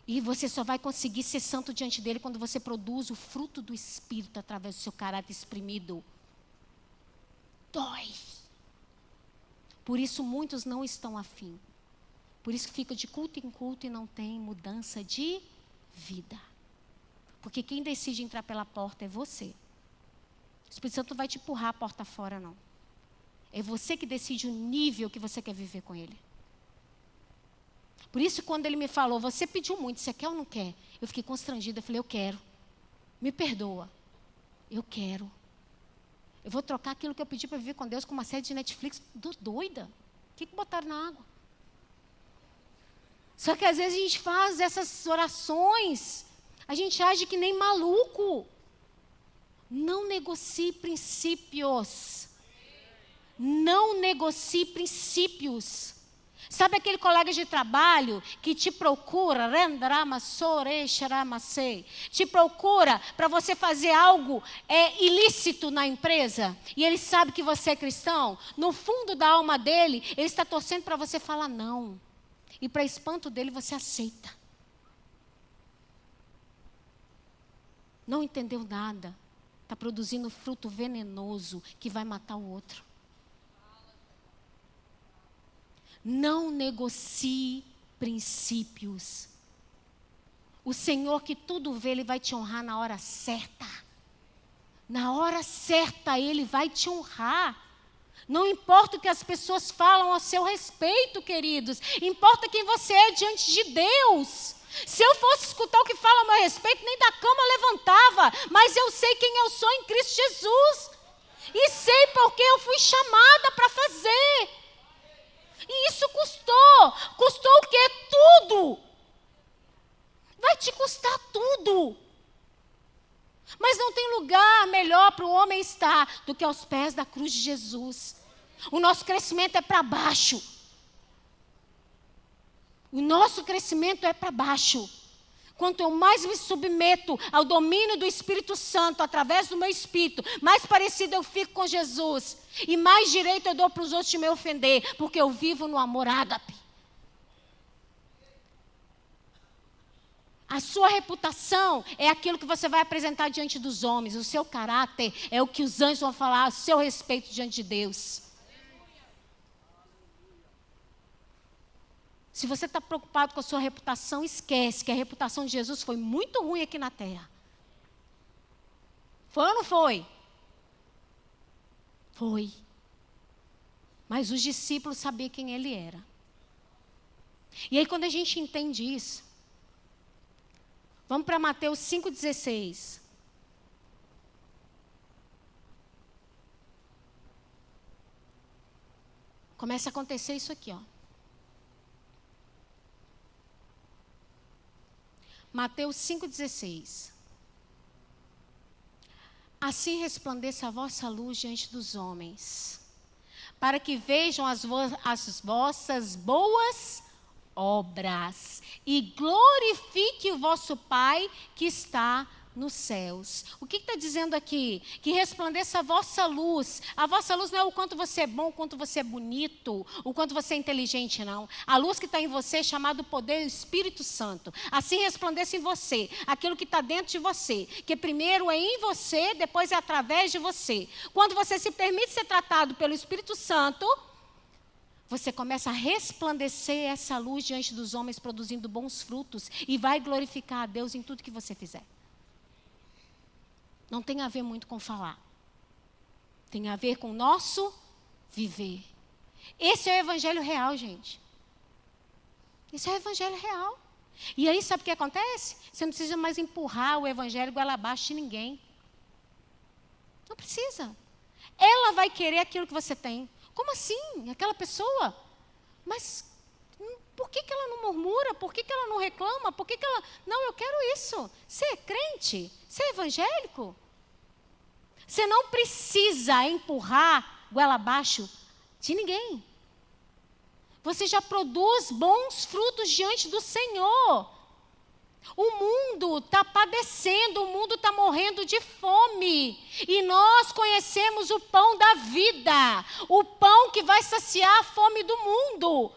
E você só vai conseguir ser santo diante dele quando você produz o fruto do Espírito através do seu caráter exprimido. Dói. Por isso muitos não estão afim. Por isso que fica de culto em culto e não tem mudança de vida. Porque quem decide entrar pela porta é você. O Espírito Santo não vai te empurrar a porta fora, não. É você que decide o nível que você quer viver com ele. Por isso, quando ele me falou, você pediu muito, você quer ou não quer? Eu fiquei constrangida, eu falei, eu quero. Me perdoa. Eu quero. Eu vou trocar aquilo que eu pedi para viver com Deus com uma série de Netflix doida. O que botaram na água? Só que às vezes a gente faz essas orações, a gente age que nem maluco. Não negocie princípios. Não negocie princípios. Sabe aquele colega de trabalho que te procura, te procura para você fazer algo ilícito na empresa, e ele sabe que você é cristão? No fundo da alma dele, ele está torcendo para você falar não. E para espanto dele, você aceita. Não entendeu nada. Está produzindo fruto venenoso que vai matar o outro. Não negocie princípios. O Senhor que tudo vê, Ele vai te honrar na hora certa. Na hora certa, Ele vai te honrar. Não importa o que as pessoas falam a seu respeito, queridos. Importa quem você é diante de Deus. Se eu fosse escutar o que fala a meu respeito, nem da cama eu levantava. Mas eu sei quem eu sou em Cristo Jesus. E sei porque eu fui chamada para fazer. E isso custou. Custou o quê? Tudo. Vai te custar tudo. Mas não tem lugar melhor para o homem estar do que aos pés da cruz de Jesus. O nosso crescimento é para baixo. O nosso crescimento é para baixo. Quanto eu mais me submeto ao domínio do Espírito Santo, através do meu espírito, mais parecido eu fico com Jesus. E mais direito eu dou para os outros de me ofender, porque eu vivo no amor ágape. A sua reputação é aquilo que você vai apresentar diante dos homens. O seu caráter é o que os anjos vão falar a seu respeito diante de Deus. Se você está preocupado com a sua reputação, esquece que a reputação de Jesus foi muito ruim aqui na terra. Foi ou não foi? Foi. Mas os discípulos sabiam quem ele era. E aí quando a gente entende isso, vamos para Mateus 5,16. começa a acontecer isso aqui, ó. Mateus 5,16. Assim resplandeça a vossa luz diante dos homens, para que vejam as vossas boas obras e glorifique o vosso Pai que está nos céus. O que está dizendo aqui? Que resplandeça a vossa luz. A vossa luz não é o quanto você é bom, o quanto você é bonito, o quanto você é inteligente, não. A luz que está em você é chamada poder do Espírito Santo. Assim resplandeça em você, aquilo que está dentro de você, que primeiro é em você, depois é através de você. Quando você se permite ser tratado pelo Espírito Santo, você começa a resplandecer essa luz diante dos homens, produzindo bons frutos, e vai glorificar a Deus em tudo que você fizer. Não tem a ver muito com falar. Tem a ver com o nosso viver. Esse é o evangelho real, gente. Esse é o evangelho real. E aí, sabe o que acontece? Você não precisa mais empurrar o evangelho goela abaixo de ninguém. Não precisa. Ela vai querer aquilo que você tem. Como assim? Aquela pessoa? Mas por que ela não murmura? Por que ela não reclama? Por que ela... Não, eu quero isso. Você é crente? Você é evangélico? Você não precisa empurrar goela abaixo de ninguém. Você já produz bons frutos diante do Senhor. O mundo está padecendo, o mundo está morrendo de fome. E nós conhecemos o pão da vida, o pão que vai saciar a fome do mundo.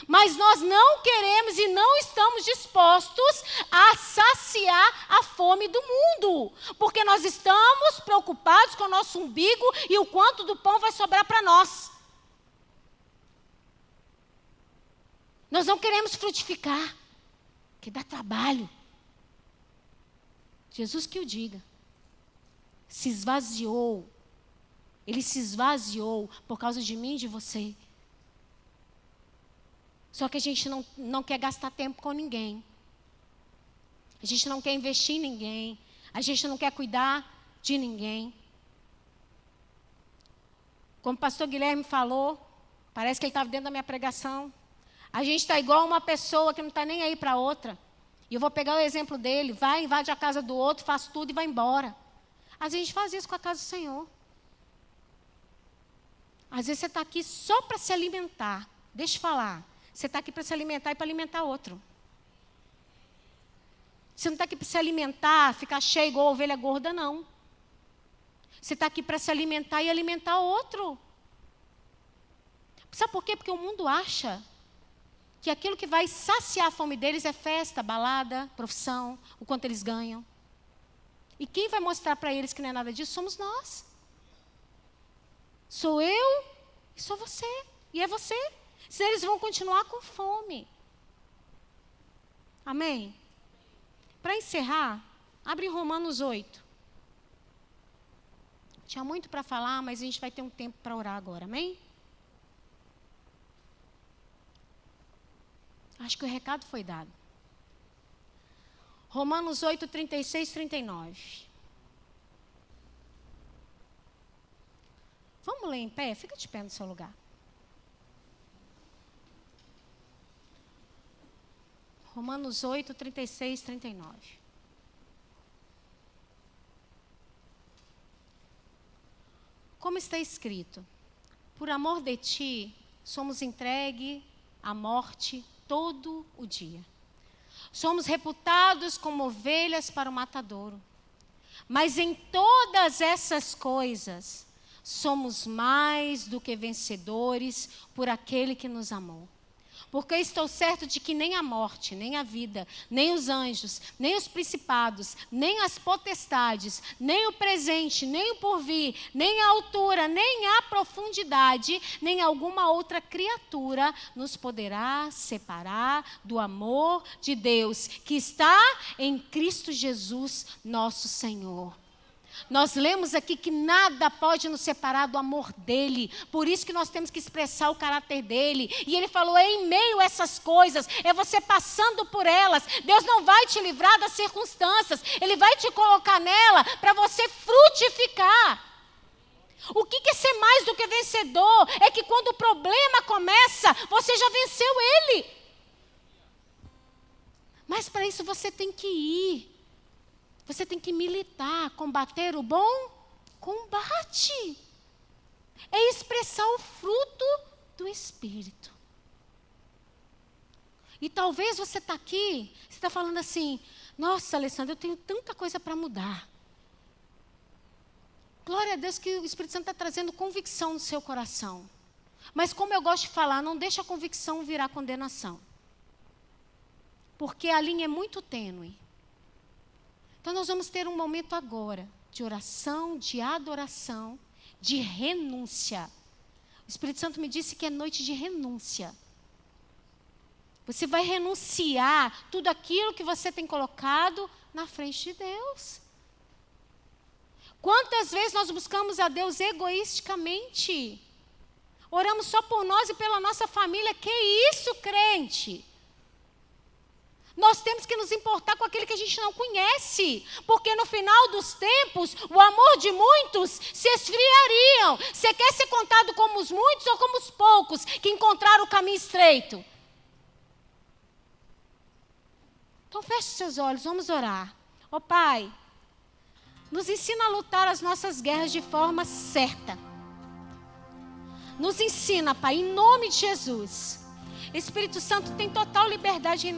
Mas nós não queremos e não estamos dispostos a saciar a fome do mundo. Porque nós estamos preocupados com o nosso umbigo e o quanto do pão vai sobrar para nós. Nós não queremos frutificar, que dá trabalho. Jesus que o diga. Se esvaziou. Ele se esvaziou por causa de mim e de você. Só que a gente não quer gastar tempo com ninguém. A gente não quer investir em ninguém. A gente não quer cuidar de ninguém. Como o pastor Guilherme falou, parece que ele estava dentro da minha pregação. A gente está igual uma pessoa que não está nem aí para outra. E eu vou pegar o exemplo dele. Vai, invade a casa do outro, faz tudo e vai embora. Às vezes a gente faz isso com a casa do Senhor. Às vezes você está aqui só para se alimentar. Deixa eu falar. Você está aqui para se alimentar e para alimentar outro. Você não está aqui para se alimentar, ficar cheio igual ovelha gorda, não. Você está aqui para se alimentar e alimentar outro. Sabe por quê? Porque o mundo acha que aquilo que vai saciar a fome deles é festa, balada, profissão, o quanto eles ganham. E quem vai mostrar para eles que não é nada disso somos nós. Sou eu e sou você. E é você. Senão eles vão continuar com fome. Amém? Para encerrar, abre Romanos 8. Tinha muito para falar, mas a gente vai ter um tempo para orar agora. Amém? Acho que o recado foi dado. Romanos 8, 36, 39. Vamos ler em pé? Fica de pé no seu lugar. Romanos 8, 36, 39. Como está escrito, por amor de ti, somos entregue à morte todo o dia. Somos reputados como ovelhas para o matadouro. Mas em todas essas coisas, somos mais do que vencedores por aquele que nos amou. Porque estou certo de que nem a morte, nem a vida, nem os anjos, nem os principados, nem as potestades, nem o presente, nem o porvir, nem a altura, nem a profundidade, nem alguma outra criatura nos poderá separar do amor de Deus, que está em Cristo Jesus, nosso Senhor. Nós lemos aqui que nada pode nos separar do amor dele. Por isso que nós temos que expressar o caráter dele. E ele falou, é em meio a essas coisas, é você passando por elas. Deus não vai te livrar das circunstâncias. Ele vai te colocar nela para você frutificar. O que é ser mais do que vencedor? É que quando o problema começa, você já venceu ele. Mas para isso você tem que ir. Você tem que militar, combater o bom combate. É expressar o fruto do Espírito. E talvez você está aqui, você está falando assim, nossa, Alessandra, eu tenho tanta coisa para mudar. Glória a Deus que o Espírito Santo está trazendo convicção no seu coração. Mas como eu gosto de falar, não deixa a convicção virar condenação. Porque a linha é muito tênue. Então nós vamos ter um momento agora de oração, de adoração, de renúncia. O Espírito Santo me disse que é noite de renúncia. Você vai renunciar tudo aquilo que você tem colocado na frente de Deus. Quantas vezes nós buscamos a Deus egoisticamente? Oramos só por nós e pela nossa família. Que isso, crente? Nós temos que nos importar com aquele que a gente não conhece. Porque no final dos tempos, o amor de muitos se esfriariam. Você quer ser contado como os muitos ou como os poucos que encontraram o caminho estreito? Então feche seus olhos, vamos orar. Ó Pai, nos ensina a lutar as nossas guerras de forma certa. Nos ensina, Pai, em nome de Jesus. Espírito Santo tem total liberdade em